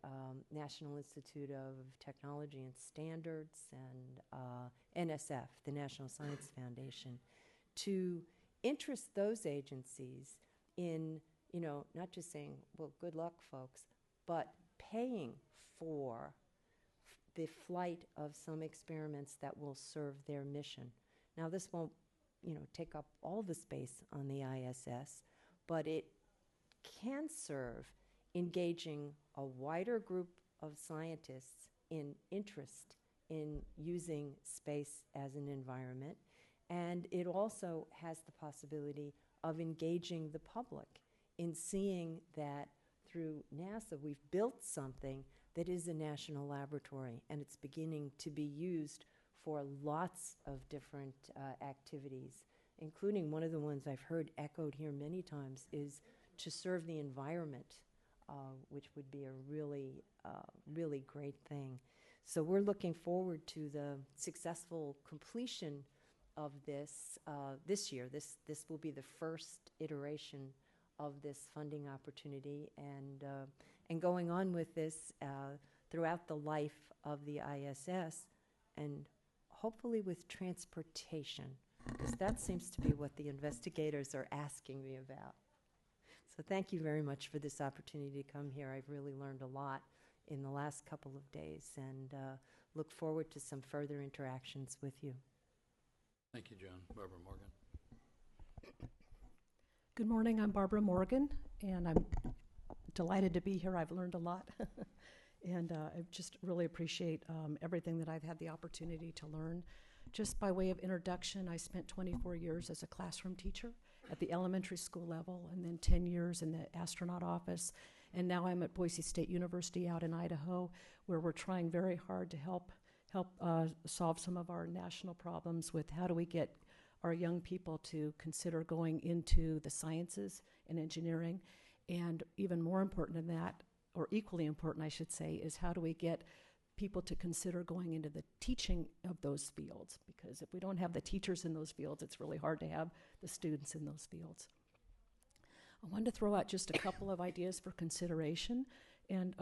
National Institute of Technology and Standards, and NSF, the National Science Foundation, to interest those agencies in, you know, not just saying, well, good luck, folks, but paying for the flight of some experiments that will serve their mission. Now, this won't, you know, take up all the space on the ISS, but it can serve engaging a wider group of scientists in interest in using space as an environment. And it also has the possibility of engaging the public in seeing that through NASA we've built something that is a national laboratory, and it's beginning to be used for lots of different activities, including one of the ones I've heard echoed here many times is to serve the environment, which would be a really, really great thing. So we're looking forward to the successful completion of this this year. This will be the first iteration of this funding opportunity, and going on with this throughout the life of the ISS, and hopefully with transportation, because that seems to be what the investigators are asking me about. So thank you very much for this opportunity to come here. I've really learned a lot in the last couple of days, and look forward to some further interactions with you. Thank you, Joan. Barbara Morgan. Good morning, I'm Barbara Morgan, and I'm delighted to be here. I've learned a lot, and I just really appreciate everything that I've had the opportunity to learn. Just by way of introduction, I spent 24 years as a classroom teacher at the elementary school level, and then 10 years in the astronaut office, and now I'm at Boise State University out in Idaho, where we're trying very hard to help solve some of our national problems with how do we get our young people to consider going into the sciences and engineering. And even more important than that, or equally important, I should say, is how do we get people to consider going into the teaching of those fields? Because if we don't have the teachers in those fields, it's really hard to have the students in those fields. I wanted to throw out just a couple of ideas for consideration. And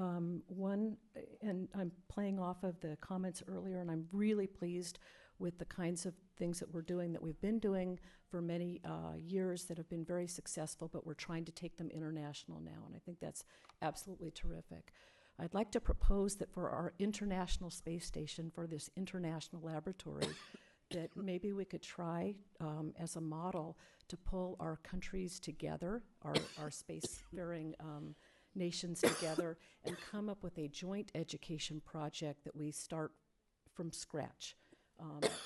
one, and I'm playing off of the comments earlier, and I'm really pleased with the kinds of things that we're doing, that we've been doing for many years that have been very successful, but we're trying to take them international now, and I think that's absolutely terrific. I'd like to propose that for our International Space Station, for this international laboratory, that maybe we could try as a model to pull our countries together, our spacefaring nations together, and come up with a joint education project that we start from scratch.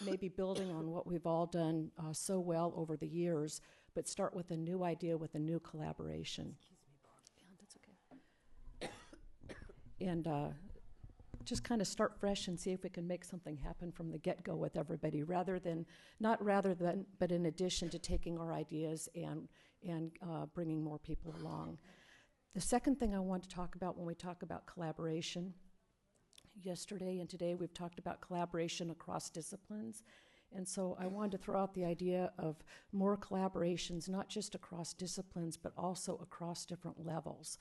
Maybe building on what we've all done so well over the years, but start with a new idea, with a new collaboration. Yeah, that's okay. And just kind of start fresh and see if we can make something happen from the get-go with everybody, but in addition to taking our ideas and bringing more people along. The second thing I want to talk about when we talk about collaboration, yesterday and today we've talked about collaboration across disciplines, and so I wanted to throw out the idea of more collaborations, not just across disciplines, but also across different levels.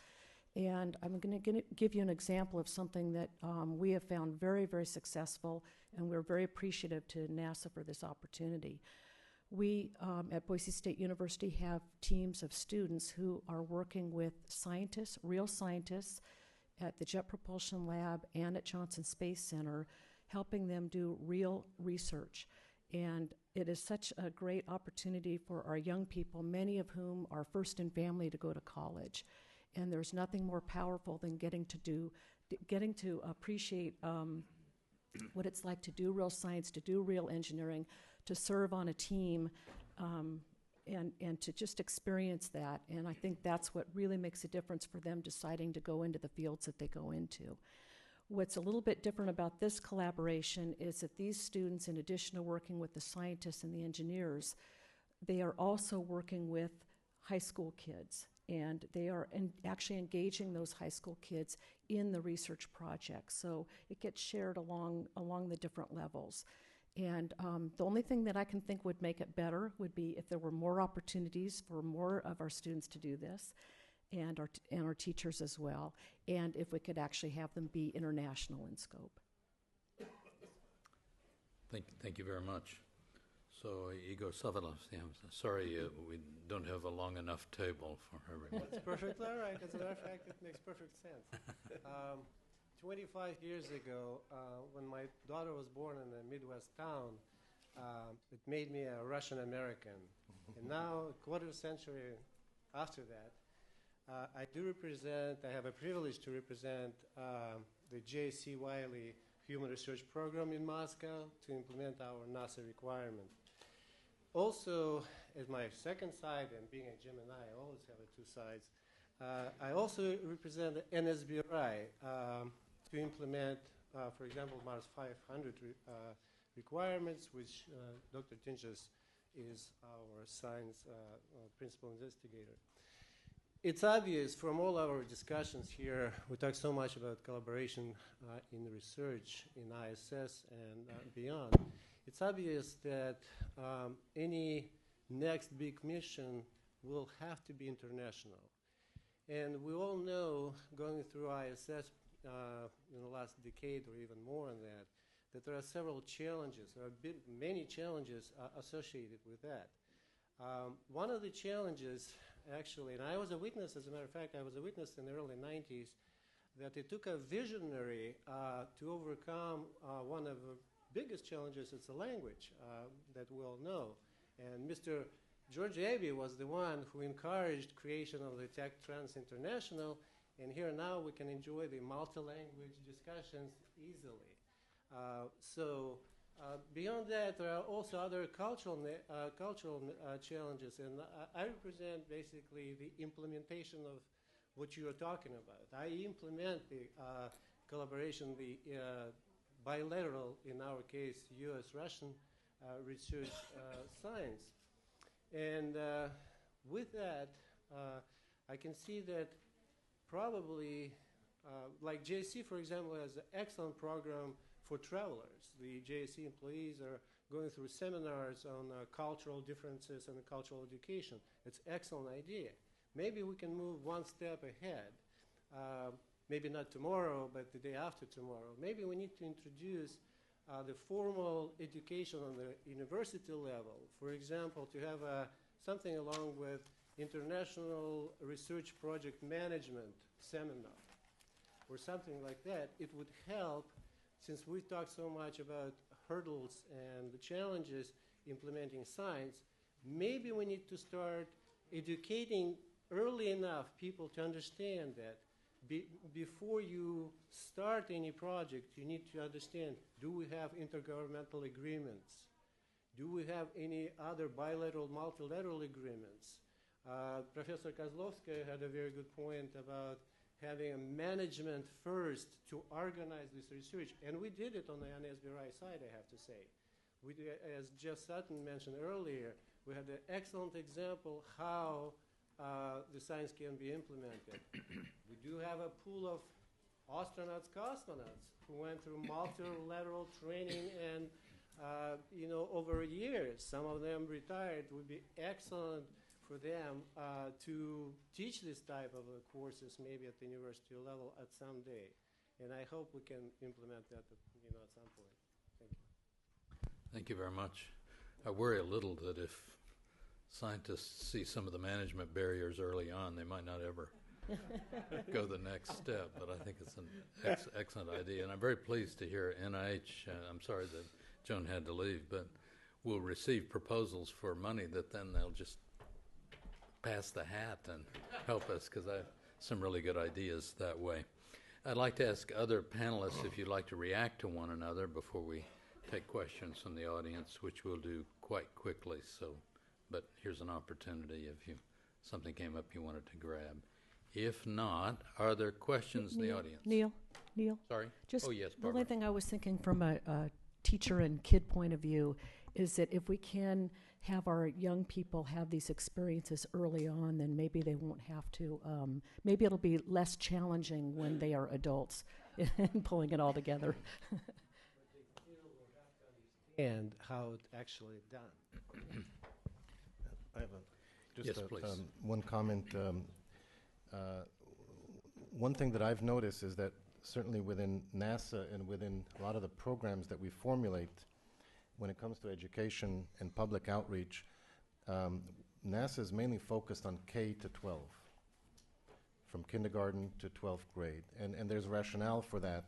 And I'm going to give you an example of something that we have found very, very successful, and we're very appreciative to NASA for this opportunity. We at Boise State University have teams of students who are working with scientists, real scientists, at the Jet Propulsion Lab and at Johnson Space Center, helping them do real research. And it is such a great opportunity for our young people, many of whom are first in family, to go to college. And there's nothing more powerful than getting to appreciate what it's like to do real science, to do real engineering, to serve on a team, and to just experience that. And I think that's what really makes a difference for them deciding to go into the fields that they go into. What's a little bit different about this collaboration is that these students, in addition to working with the scientists and the engineers, they are also working with high school kids, and they are actually engaging those high school kids in the research project. So it gets shared along the different levels. And the only thing that I can think would make it better would be if there were more opportunities for more of our students to do this, and our teachers as well, and if we could actually have them be international in scope. Thank you very much. So, Igor Savalov, sorry we don't have a long enough table for everyone. That's perfectly all right. As a matter of fact, it makes perfect sense. 25 years ago, when my daughter was born in a Midwest town, it made me a Russian American. And now, a quarter century after that, I have a privilege to represent the J.C. Wiley Human Research Program in Moscow to implement our NASA requirement. Also, as my second side, and being a Gemini, I always have two sides, I also represent the NSBRI to implement, for example, Mars 500 requirements, which Dr. Tinges is our science principal investigator. It's obvious from all our discussions here, we talk so much about collaboration in research, in ISS and beyond. It's obvious that any next big mission will have to be international. And we all know, going through ISS in the last decade or even more than that there are several challenges. There are many challenges associated with that. One of the challenges, actually, and I was a witness, as a matter of fact, I was a witness in the early 90s, that it took a visionary to overcome one of the biggest challenges. It's a language that we all know. And Mr. George Abbey was the one who encouraged creation of the Tech Trans International, and here now we can enjoy the multi-language discussions easily. Beyond that, there are also other cultural challenges, and I represent basically the implementation of what you are talking about. I implement the collaboration, the bilateral, in our case, U.S.-Russian research science. And with that, I can see that probably, like JC, for example, has an excellent program for travelers. The JSC employees are going through seminars on cultural differences and cultural education. It's an excellent idea. Maybe we can move one step ahead. Maybe not tomorrow, but the day after tomorrow. Maybe we need to introduce the formal education on the university level. For example, to have something along with international research project management seminar or something like that. It would help. Since we talk so much about hurdles and the challenges implementing science, maybe we need to start educating early enough people to understand that before you start any project, you need to understand, do we have intergovernmental agreements? Do we have any other bilateral, multilateral agreements? Professor Kozlovskaya had a very good point about having a management first to organize this research. And we did it on the NSBRI side, I have to say. As Jeff Sutton mentioned earlier, we had an excellent example how the science can be implemented. We do have a pool of astronauts, cosmonauts, who went through multilateral training and, over years. Some of them retired. It would be excellent for them to teach this type of courses maybe at the university level at some day. And I hope we can implement that at some point. Thank you. Thank you very much. I worry a little that if scientists see some of the management barriers early on, they might not ever go the next step. But I think it's an excellent idea. And I'm very pleased to hear NIH, I'm sorry that Joan had to leave, but will receive proposals for money that then they'll just pass the hat and help us, because I have some really good ideas that way. I'd like to ask other panelists if you'd like to react to one another before we take questions from the audience, which we'll do quite quickly. But here's an opportunity if something came up you wanted to grab. If not, are there questions in the audience? Neil? Sorry? Just yes, the Barbara. only thing I was thinking from a teacher and kid point of view is that if we can have our young people have these experiences early on, then maybe they won't have to, maybe it'll be less challenging when they are adults in pulling it all together. And how it's actually done. I have Yes, please. one comment. One thing that I've noticed is that certainly within NASA and within a lot of the programs that we formulate, when it comes to education and public outreach, NASA is mainly focused on K to 12, from kindergarten to 12th grade. And there's rationale for that,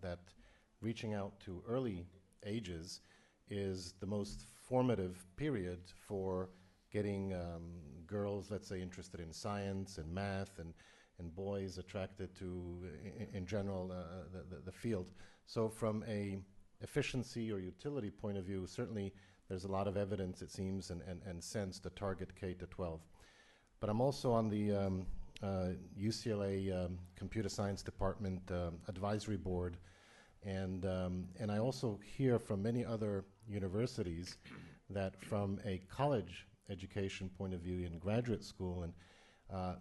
that reaching out to early ages is the most formative period for getting girls, let's say, interested in science and math, and boys attracted to, in general, the field. So from a efficiency or utility point of view, certainly there's a lot of evidence, it seems, and sense to target K to 12. But I'm also on the UCLA Computer Science Department Advisory Board, and I also hear from many other universities that from a college education point of view in graduate school, and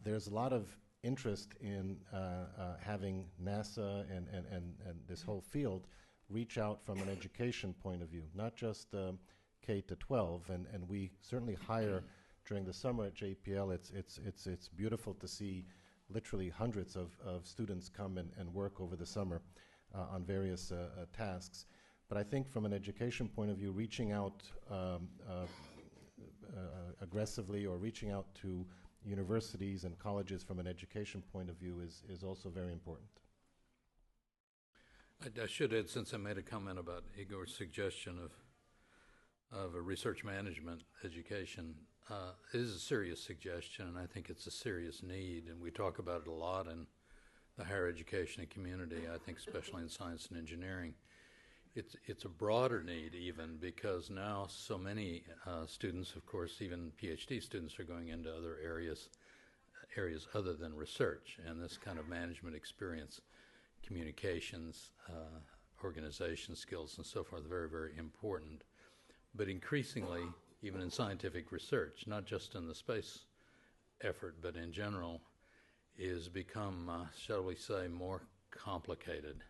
there's a lot of interest in having NASA and this whole field reach out from an education point of view, not just K to 12, and we certainly hire during the summer at JPL. It's beautiful to see literally hundreds of students come and work over the summer on various tasks. But I think from an education point of view, reaching out aggressively or reaching out to universities and colleges from an education point of view is also very important. I should add, since I made a comment about Igor's suggestion of a research management education, it is a serious suggestion, and I think it's a serious need, and we talk about it a lot in the higher education community, I think especially in science and engineering. It's a broader need even, because now so many students, of course, even PhD students, are going into other areas other than research, and this kind of management experience, communications, organization skills, and so forth, very, very important. But increasingly, even in scientific research, not just in the space effort, but in general, is become, shall we say, more complicated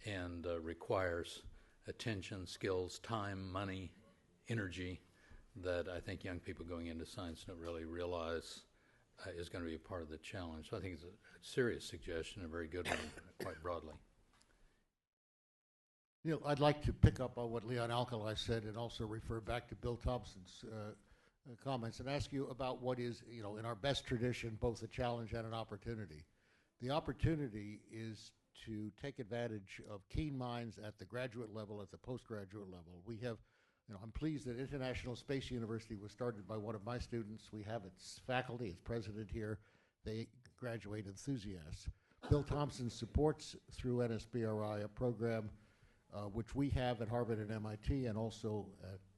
and requires attention, skills, time, money, energy that I think young people going into science don't really realize is going to be a part of the challenge. So I think it's a serious suggestion, a very good one, quite broadly. Neil, I'd like to pick up on what Leon Alkali said and also refer back to Bill Thompson's comments and ask you about what is, in our best tradition, both a challenge and an opportunity. The opportunity is to take advantage of keen minds at the graduate level, at the postgraduate level. We have, I'm pleased that International Space University was started by one of my students. We have its faculty, its president here. They graduate enthusiasts. Bill Thompson supports through NSBRI a program which we have at Harvard and MIT, and also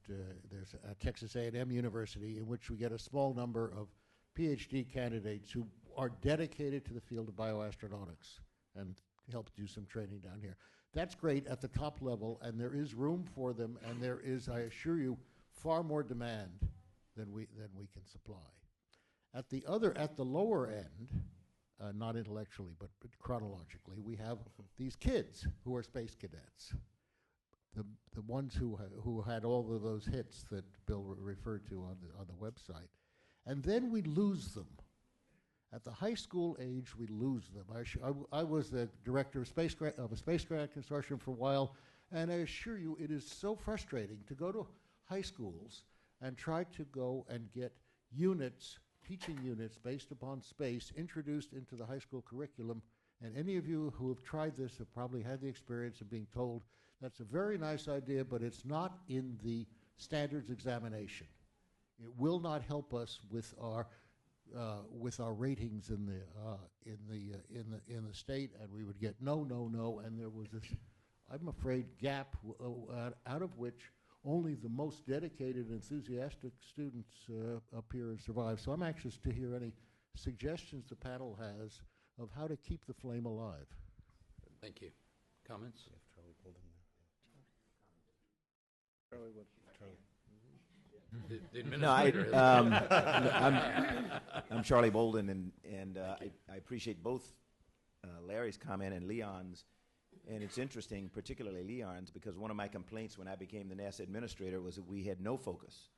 there's at Texas A&M University, in which we get a small number of PhD candidates who are dedicated to the field of bioastronautics and help do some training down here. That's great at the top level, and there is room for them, and there is, I assure you, far more demand than we can supply. At the lower end, not intellectually but chronologically, we have these kids who are space cadets, the ones who had all of those hits that Bill referred to on the website, and then we lose them. At the high school age, we lose them. I was the director of a space grant consortium for a while, and I assure you, it is so frustrating to go to high schools and try to go and get teaching units based upon space introduced into the high school curriculum. And any of you who have tried this have probably had the experience of being told, that's a very nice idea, but it's not in the standards examination. It will not help us with our ratings in the state, and we would get no, and there was this, I'm afraid, gap out of which only the most dedicated, enthusiastic students appear and survive. So I'm anxious to hear any suggestions the panel has of how to keep the flame alive. Thank you. Comments? Charlie, what? Charlie. The No, administrator. I'm Charlie Bolden, and I appreciate both Larry's comment and Leon's. And it's interesting, particularly Leon's, because one of my complaints when I became the NASA administrator was that we had no focus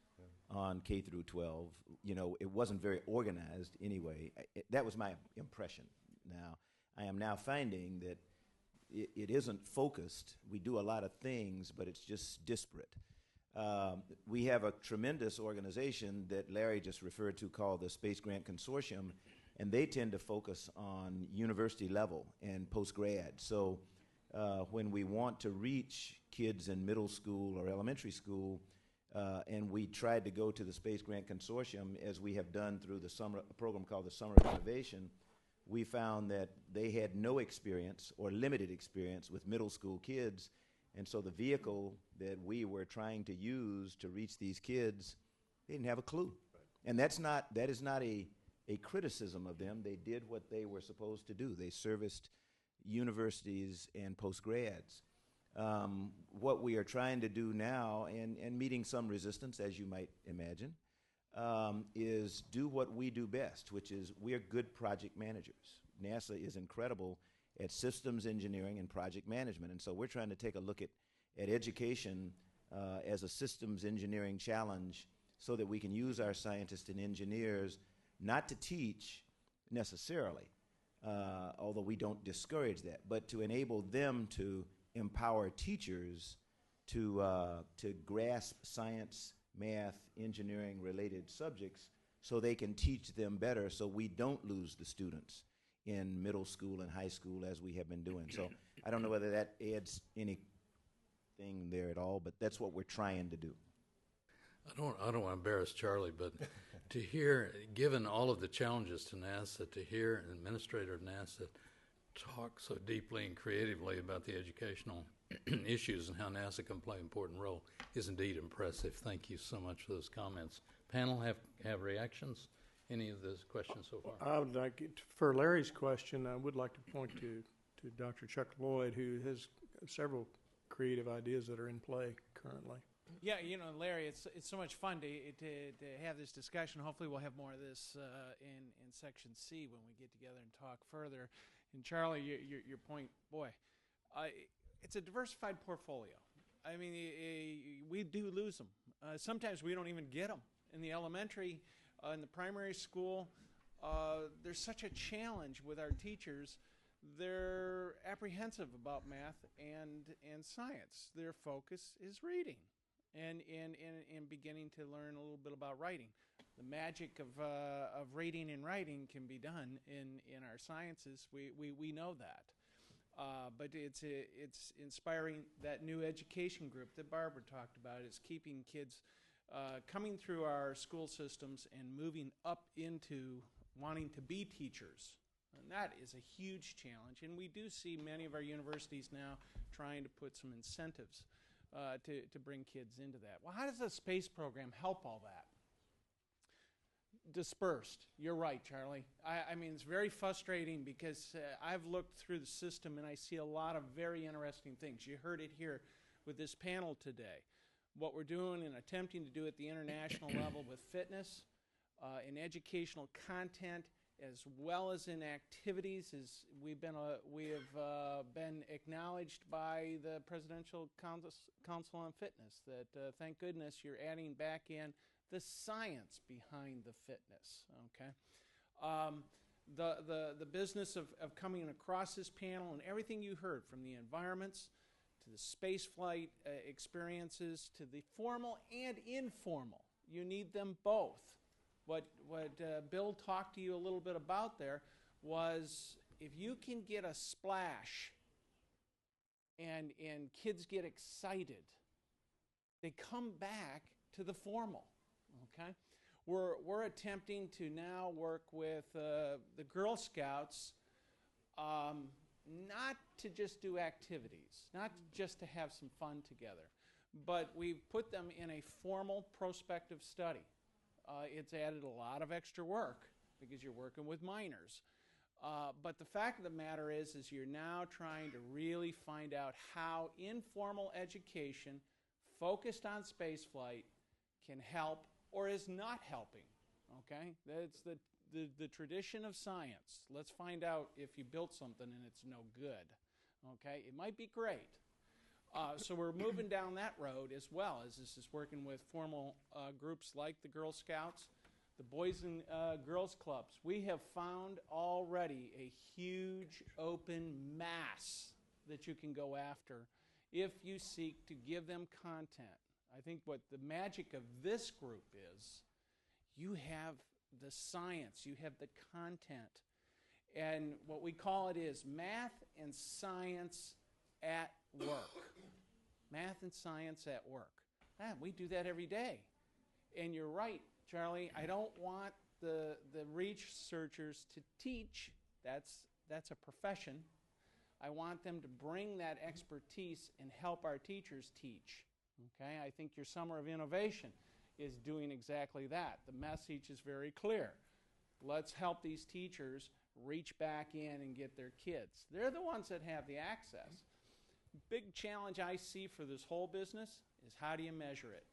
on K through 12. You know, it wasn't very organized anyway. That was my impression. Now, I am now finding that it isn't focused. We do a lot of things, but it's just disparate. We have a tremendous organization that Larry just referred to called the Space Grant Consortium, and they tend to focus on university level and post-grad. So when we want to reach kids in middle school or elementary school, and we tried to go to the Space Grant Consortium, as we have done through a program called the Summer of Innovation, we found that they had no experience or limited experience with middle school kids. And so the vehicle that we were trying to use to reach these kids, they didn't have a clue. Right. And that is not a criticism of them. They did what they were supposed to do. They serviced universities and post-grads. What we are trying to do now, and meeting some resistance, as you might imagine, is do what we do best, which is we are good project managers. NASA is incredible at systems engineering and project management. And so we're trying to take a look at education as a systems engineering challenge so that we can use our scientists and engineers not to teach necessarily, although we don't discourage that, but to enable them to empower teachers to grasp science, math, engineering related subjects so they can teach them better so we don't lose the students in middle school and high school as we have been doing. So I don't know whether that adds anything there at all, but that's what we're trying to do. I don't want to embarrass Charlie, but to hear, given all of the challenges to NASA, to hear an administrator of NASA talk so deeply and creatively about the educational issues and how NASA can play an important role is indeed impressive. Thank you so much for those comments. Panel have reactions? Any of those questions so far? I would like, for Larry's question, I would like to point to Dr. Chuck Lloyd, who has several creative ideas that are in play currently. Yeah, you know, Larry, it's so much fun to have this discussion. Hopefully we'll have more of this in Section C when we get together and talk further. And Charlie, your point, boy, it's a diversified portfolio. I mean, we do lose them. Sometimes we don't even get them. In the elementary, in the primary school, there's such a challenge with our teachers. They're apprehensive about math and science. Their focus is reading and beginning to learn a little bit about writing. The magic of reading and writing can be done in our sciences. We know that. But it's inspiring that new education group that Barbara talked about. Is keeping kids coming through our school systems and moving up into wanting to be teachers. And that is a huge challenge. And we do see many of our universities now trying to put some incentives to bring kids into that. Well, how does the space program help all that? Dispersed. You're right, Charlie. I mean, it's very frustrating because I've looked through the system and I see a lot of very interesting things. You heard it here with this panel today. What we're doing and attempting to do at the international level with fitness, in educational content, as well as in activities, is we have been acknowledged by the Presidential Council on Fitness that thank goodness you're adding back in the science behind the fitness. Okay, the business of coming across this panel and everything you heard from the environments to the space flight experiences to the formal and informal. You need them both. What Bill talked to you a little bit about there was if you can get a splash and kids get excited, they come back to the formal. Okay, we're attempting to now work with the Girl Scouts, not to just do activities, not just to have some fun together, but we've put them in a formal prospective study. It's added a lot of extra work because you're working with minors. But the fact of the matter is you're now trying to really find out how informal education focused on space flight can help or is not helping. Okay? That's the tradition of science. Let's find out if you built something and it's no good. Okay? It might be great. So we're moving down that road as well, as this is working with formal groups like the Girl Scouts, the Boys and Girls Clubs. We have found already a huge open mass that you can go after if you seek to give them content. I think what the magic of this group is, you have the science, you have the content, and what we call it is math and science at work. Math and science at work. We do that every day. And you're right, Charlie, I don't want the researchers to teach. That's a profession. I want them to bring that expertise and help our teachers teach. Okay? I think your Summer of Innovation is doing exactly that. The message is very clear. Let's help these teachers reach back in and get their kids. They're the ones that have the access. Big challenge I see for this whole business is how do you measure it?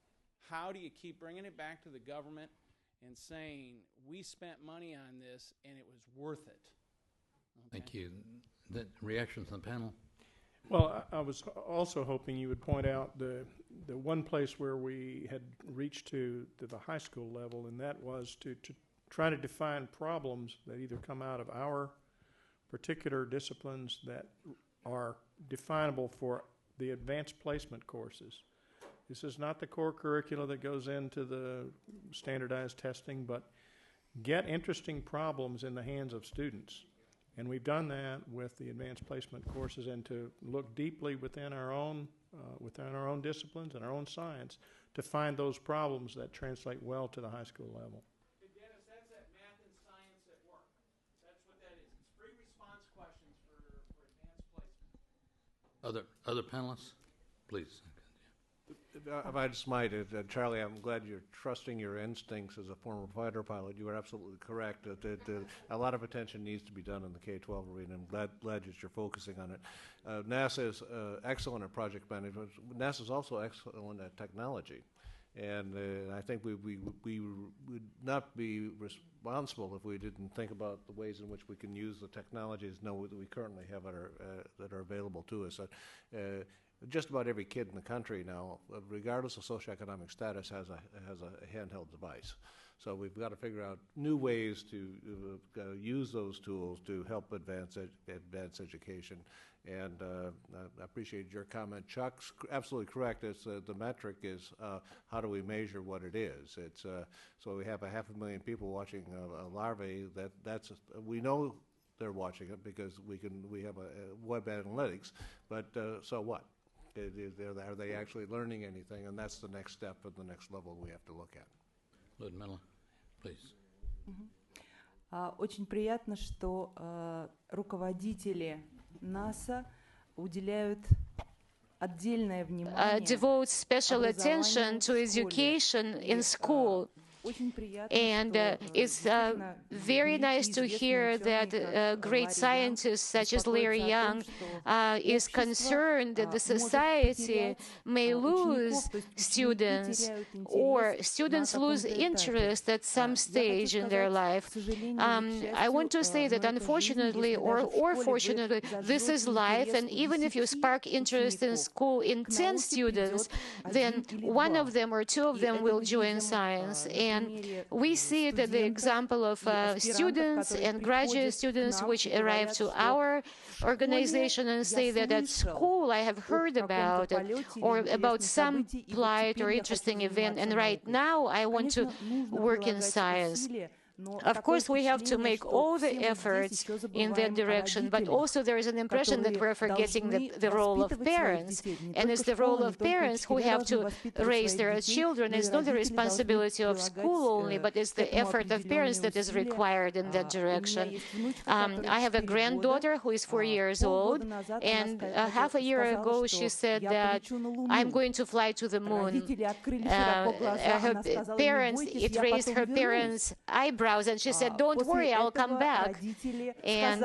How do you keep bringing it back to the government and saying, we spent money on this and it was worth it? Okay. Thank you. The reactions on the panel? Well, I was also hoping you would point out the one place where we had reached to the high school level, and that was to try to define problems that either come out of our particular disciplines that are definable for the advanced placement courses. This is not the core curricula that goes into the standardized testing, but get interesting problems in the hands of students. And we've done that with the advanced placement courses, and to look deeply within our own disciplines and our own science to find those problems that translate well to the high school level. Dennis, that's that math and science at work. That's what that is. It's free response questions for advanced placement. Other panelists, please. If I just might, Charlie, I'm glad you're trusting your instincts as a former fighter pilot. You are absolutely correct. A lot of attention needs to be done in the K-12 arena. I'm glad that you're focusing on it. NASA is excellent at project management. NASA is also excellent at technology. And I think we would not be responsible if we didn't think about the ways in which we can use the technologies that we currently have that are available to us. Just about every kid in the country now, regardless of socioeconomic status, has a handheld device. So we've got to figure out new ways to use those tools to help advance education. And I appreciate your comment. Chuck's absolutely correct. It's the metric is how do we measure what it is? It's so we have 500,000 people watching a larvae. We know they're watching it because we have a web analytics. But so what? Are they actually learning anything? And that's the next step and the next level we have to look at. Ludmila, please. Очень приятно, что руководители НАСА уделяют отдельное внимание devote special attention to education in school. And it's very nice to hear that great scientists such as Larry Young is concerned that the society may lose students, or students lose interest at some stage in their life. I want to say that unfortunately or fortunately, this is life, and even if you spark interest in school in 10 students, then one of them or two of them will join science. And we see that the example of students and graduate students which arrive to our organization and say that at school I have heard about it, or about some plight or interesting event, and right now I want to work in science. Of course, we have to make all the efforts in that direction, but also there is an impression that we're forgetting the role of parents. And it's the role of parents who have to raise their children. It's not the responsibility of school only, but it's the effort of parents that is required in that direction. I have a granddaughter who is 4 years old, and half a year ago she said that I'm going to fly to the moon. Her parents, it raised her parents' eyebrows eyebrows, and she said, "Don't worry, I'll come back." And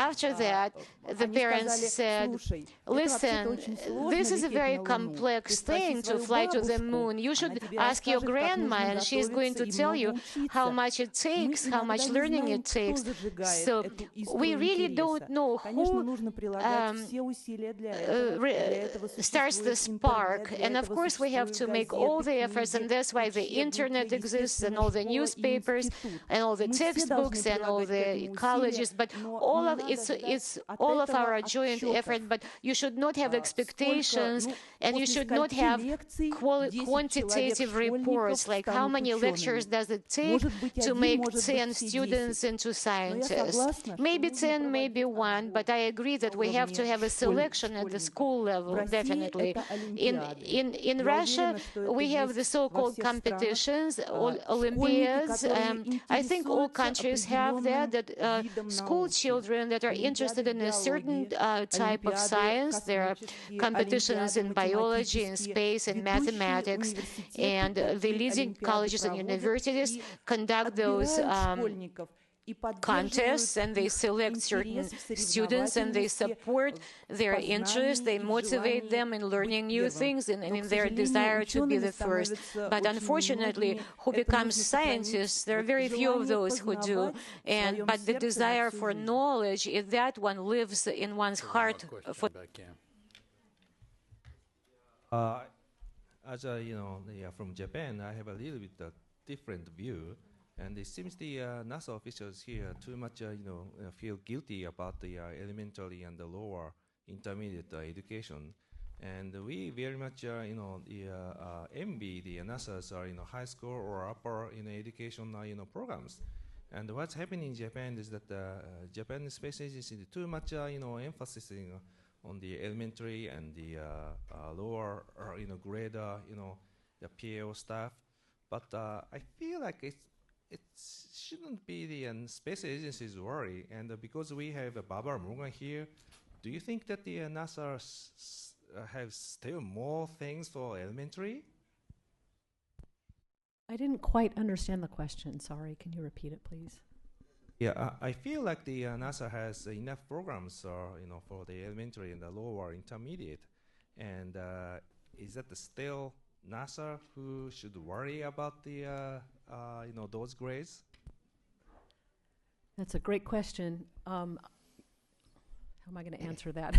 after that, the parents said, "Listen, this is a very complex thing to fly to the moon. You should ask your grandma, and she's going to tell you how much it takes, how much learning it takes." So we really don't know who starts the spark. And of course, we have to make all the efforts, and that's why the internet exists, and all the newspapers, and all the textbooks, and all the colleges. But all of it's all of our joint effort. But you should not have expectations, and you should not have quantitative reports like how many lectures does it take to make 10 students into scientists. Maybe 10, maybe 1, but I agree that we have to have a selection at the school level, definitely. In Russia, we have the so-called competitions, Olympiads. I think all countries have that school children that are interested in a certain type of science. There are competitions in biology, in space, in mathematics, and the leading colleges and universities conduct those contests, and they select certain students, and they support their interests, they motivate them in learning new things and in their desire to be the first. But unfortunately, who becomes scientists, there are very few of those who do. But the desire for knowledge, if that one lives in one's heart. As from Japan, I have a little bit different view. And it seems the NASA officials here too much, feel guilty about the elementary and the lower intermediate education. And we very much, envy the NASA's, high school or upper, education, programs. And what's happening in Japan is that Japan Space Agency is too much, emphasizing on the elementary and the lower, grade, the PAO staff. But I feel like it shouldn't be the space agency's worry, and because we have Barbara Morgan here, do you think that the NASA has still more things for elementary? I didn't quite understand the question. Sorry, can you repeat it, please? Yeah, I feel like the NASA has enough programs, for the elementary and the lower intermediate, and is that still NASA who should worry about the those grades? That's a great question. How am I going to answer that?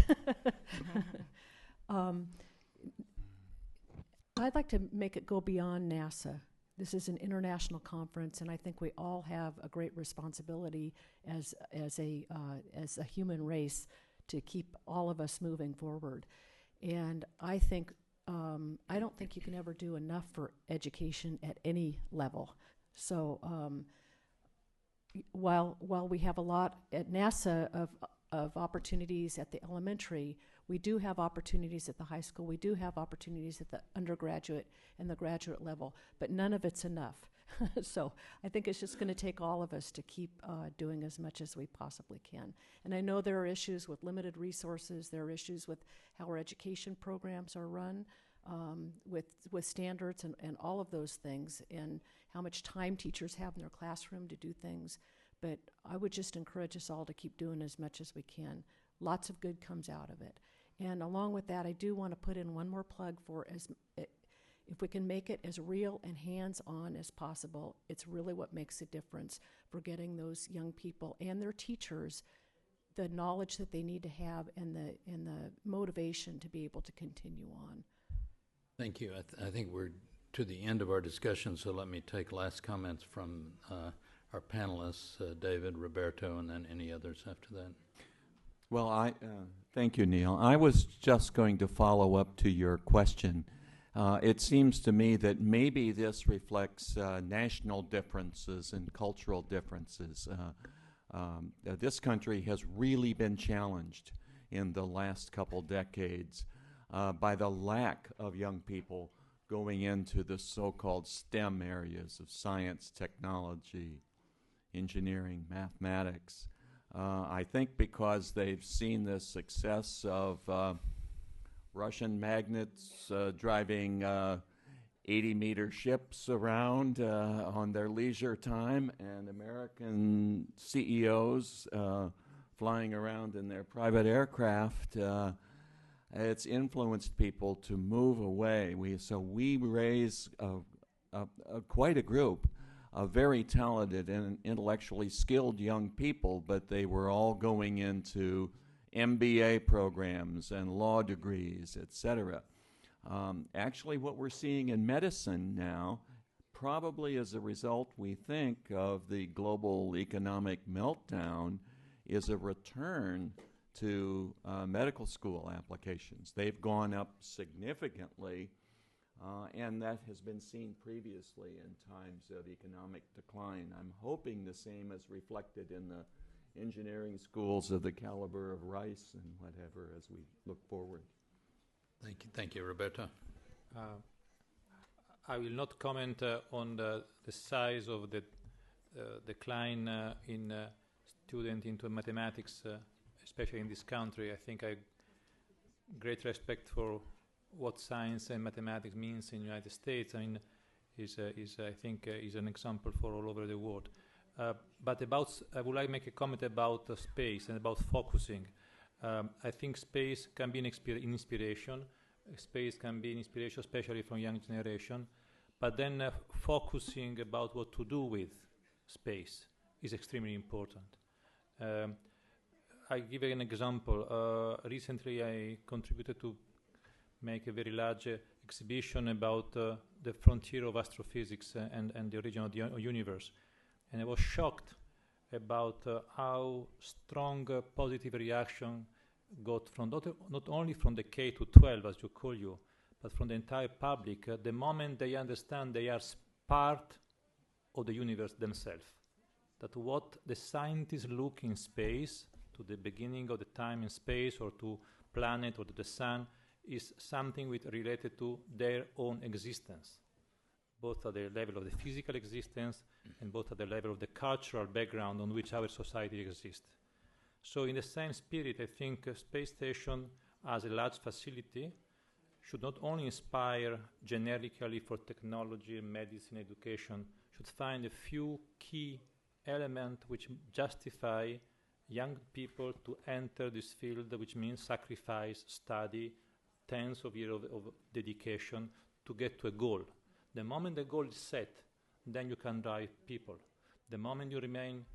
I'd like to make it go beyond NASA. This is an international conference, and I think we all have a great responsibility as a human race to keep all of us moving forward. And I think I don't think you can ever do enough for education at any level. So while we have a lot at NASA of opportunities at the elementary, we do have opportunities at the high school. We do have opportunities at the undergraduate and the graduate level, but none of it's enough. So I think it's just going to take all of us to keep doing as much as we possibly can. And I know there are issues with limited resources. There are issues with how our education programs are run, with standards and all of those things, and how much time teachers have in their classroom to do things. But I would just encourage us all to keep doing as much as we can. Lots of good comes out of it. And along with that, I do want to put in one more plug for if we can make it as real and hands-on as possible, it's really what makes a difference for getting those young people and their teachers the knowledge that they need to have and the motivation to be able to continue on. Thank you. I think we're to the end of our discussion, so let me take last comments from our panelists, David, Roberto, and then any others after that. Well, thank you, Neil. I was just going to follow up to your question. It seems to me that maybe this reflects national differences and cultural differences. This country has really been challenged in the last couple decades by the lack of young people going into the so-called STEM areas of science, technology, engineering, mathematics. I think because they've seen the success of Russian magnates driving 80-meter ships around on their leisure time, and American CEOs flying around in their private aircraft. It's influenced people to move away. We raise quite a group of very talented and intellectually skilled young people, but they were all going into MBA programs and law degrees, etc. Actually, what we're seeing in medicine now, probably as a result, we think, of the global economic meltdown, is a return to medical school applications. They've gone up significantly, and that has been seen previously in times of economic decline. I'm hoping the same is reflected in the engineering schools of the caliber of Rice and whatever as we look forward. Thank you, Roberto. I will not comment on the size of the decline in students into mathematics, especially in this country. I think I have great respect for what science and mathematics means in the United States. I mean, is an example for all over the world. But I would like to make a comment about space and about focusing. I think space can be an inspiration. Space can be an inspiration, especially for young generation. But then focusing about what to do with space is extremely important. I give an example. Recently, I contributed to make a very large exhibition about the frontier of astrophysics and the origin of the universe. And I was shocked about how strong positive reaction got from not only from the K to 12, as you call you, but from the entire public, the moment they understand they are part of the universe themselves. That what the scientists look in space, to the beginning of the time in space, or to planet or to the sun, is something related to their own existence, both at the level of the physical existence and both at the level of the cultural background on which our society exists. So in the same spirit, I think a space station as a large facility should not only inspire generically for technology, medicine, education, should find a few key elements which justify young people to enter this field, which means sacrifice, study, tens of years of dedication to get to a goal. The moment the goal is set, then you can drive people. The moment you remain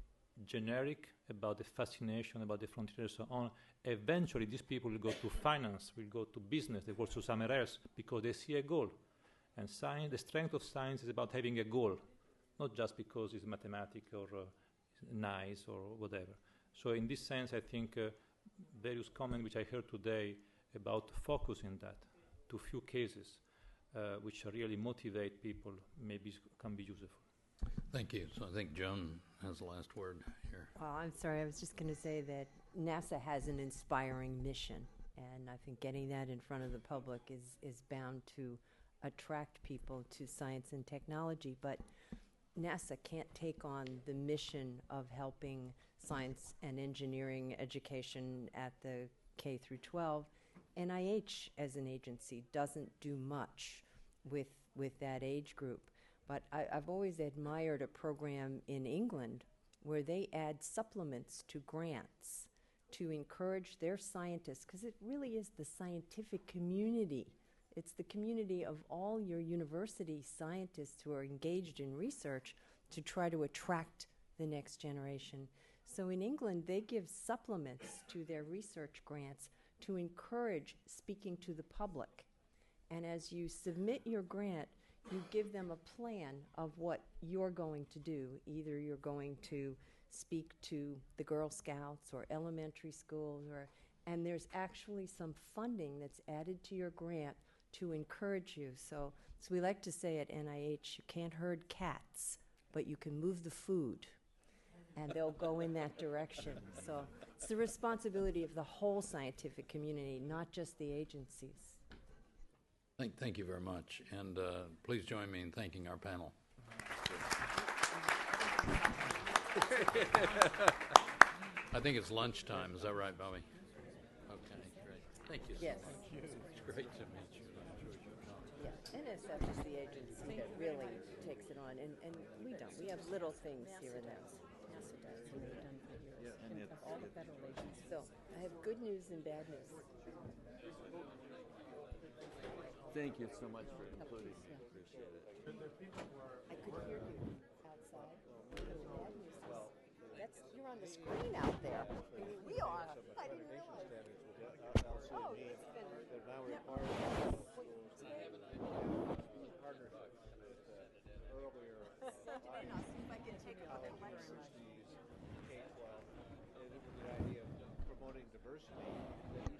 generic about the fascination, about the frontier and so on, eventually these people will go to finance, will go to business, they go to somewhere else because they see a goal. And science, the strength of science is about having a goal, not just because it's mathematical or nice or whatever. So in this sense, I think various comments which I heard today about focusing that to few cases which really motivate people maybe can be useful. Thank you. So I think Joan has the last word here. Well, I'm sorry, I was just going to say that NASA has an inspiring mission, and I think getting that in front of the public is bound to attract people to science and technology, but NASA can't take on the mission of helping science and engineering education at the K through 12. NIH as an agency doesn't do much with that age group. But I've always admired a program in England where they add supplements to grants to encourage their scientists, because it really is the scientific community. It's the community of all your university scientists who are engaged in research to try to attract the next generation. So in England, they give supplements to their research grants to encourage speaking to the public. And as you submit your grant, you give them a plan of what you're going to do. Either you're going to speak to the Girl Scouts or elementary schools, and there's actually some funding that's added to your grant to encourage you. So we like to say at NIH, you can't herd cats, but you can move the food, and they'll go in that direction. So it's the responsibility of the whole scientific community, not just the agencies. Thank you very much, and please join me in thanking our panel. I think it's lunchtime. Is that right, Bobby? Okay, great. Thank you so much. It's great to meet you. I enjoyed your talk. Yeah. NSF is the agency that really takes it on, and we don't. We have little things here and there. NASA does, and they've done for years. And of all the federal agencies. So I have good news and bad news. Thank you so much for including me. Appreciate it. I could hear you outside. The bad news is you're on the screen out there. I mean, we are. I didn't realize. Oh, it's been. They're now required partnerships with earlier I'll see if I can take a K-12, and with the idea of promoting diversity, that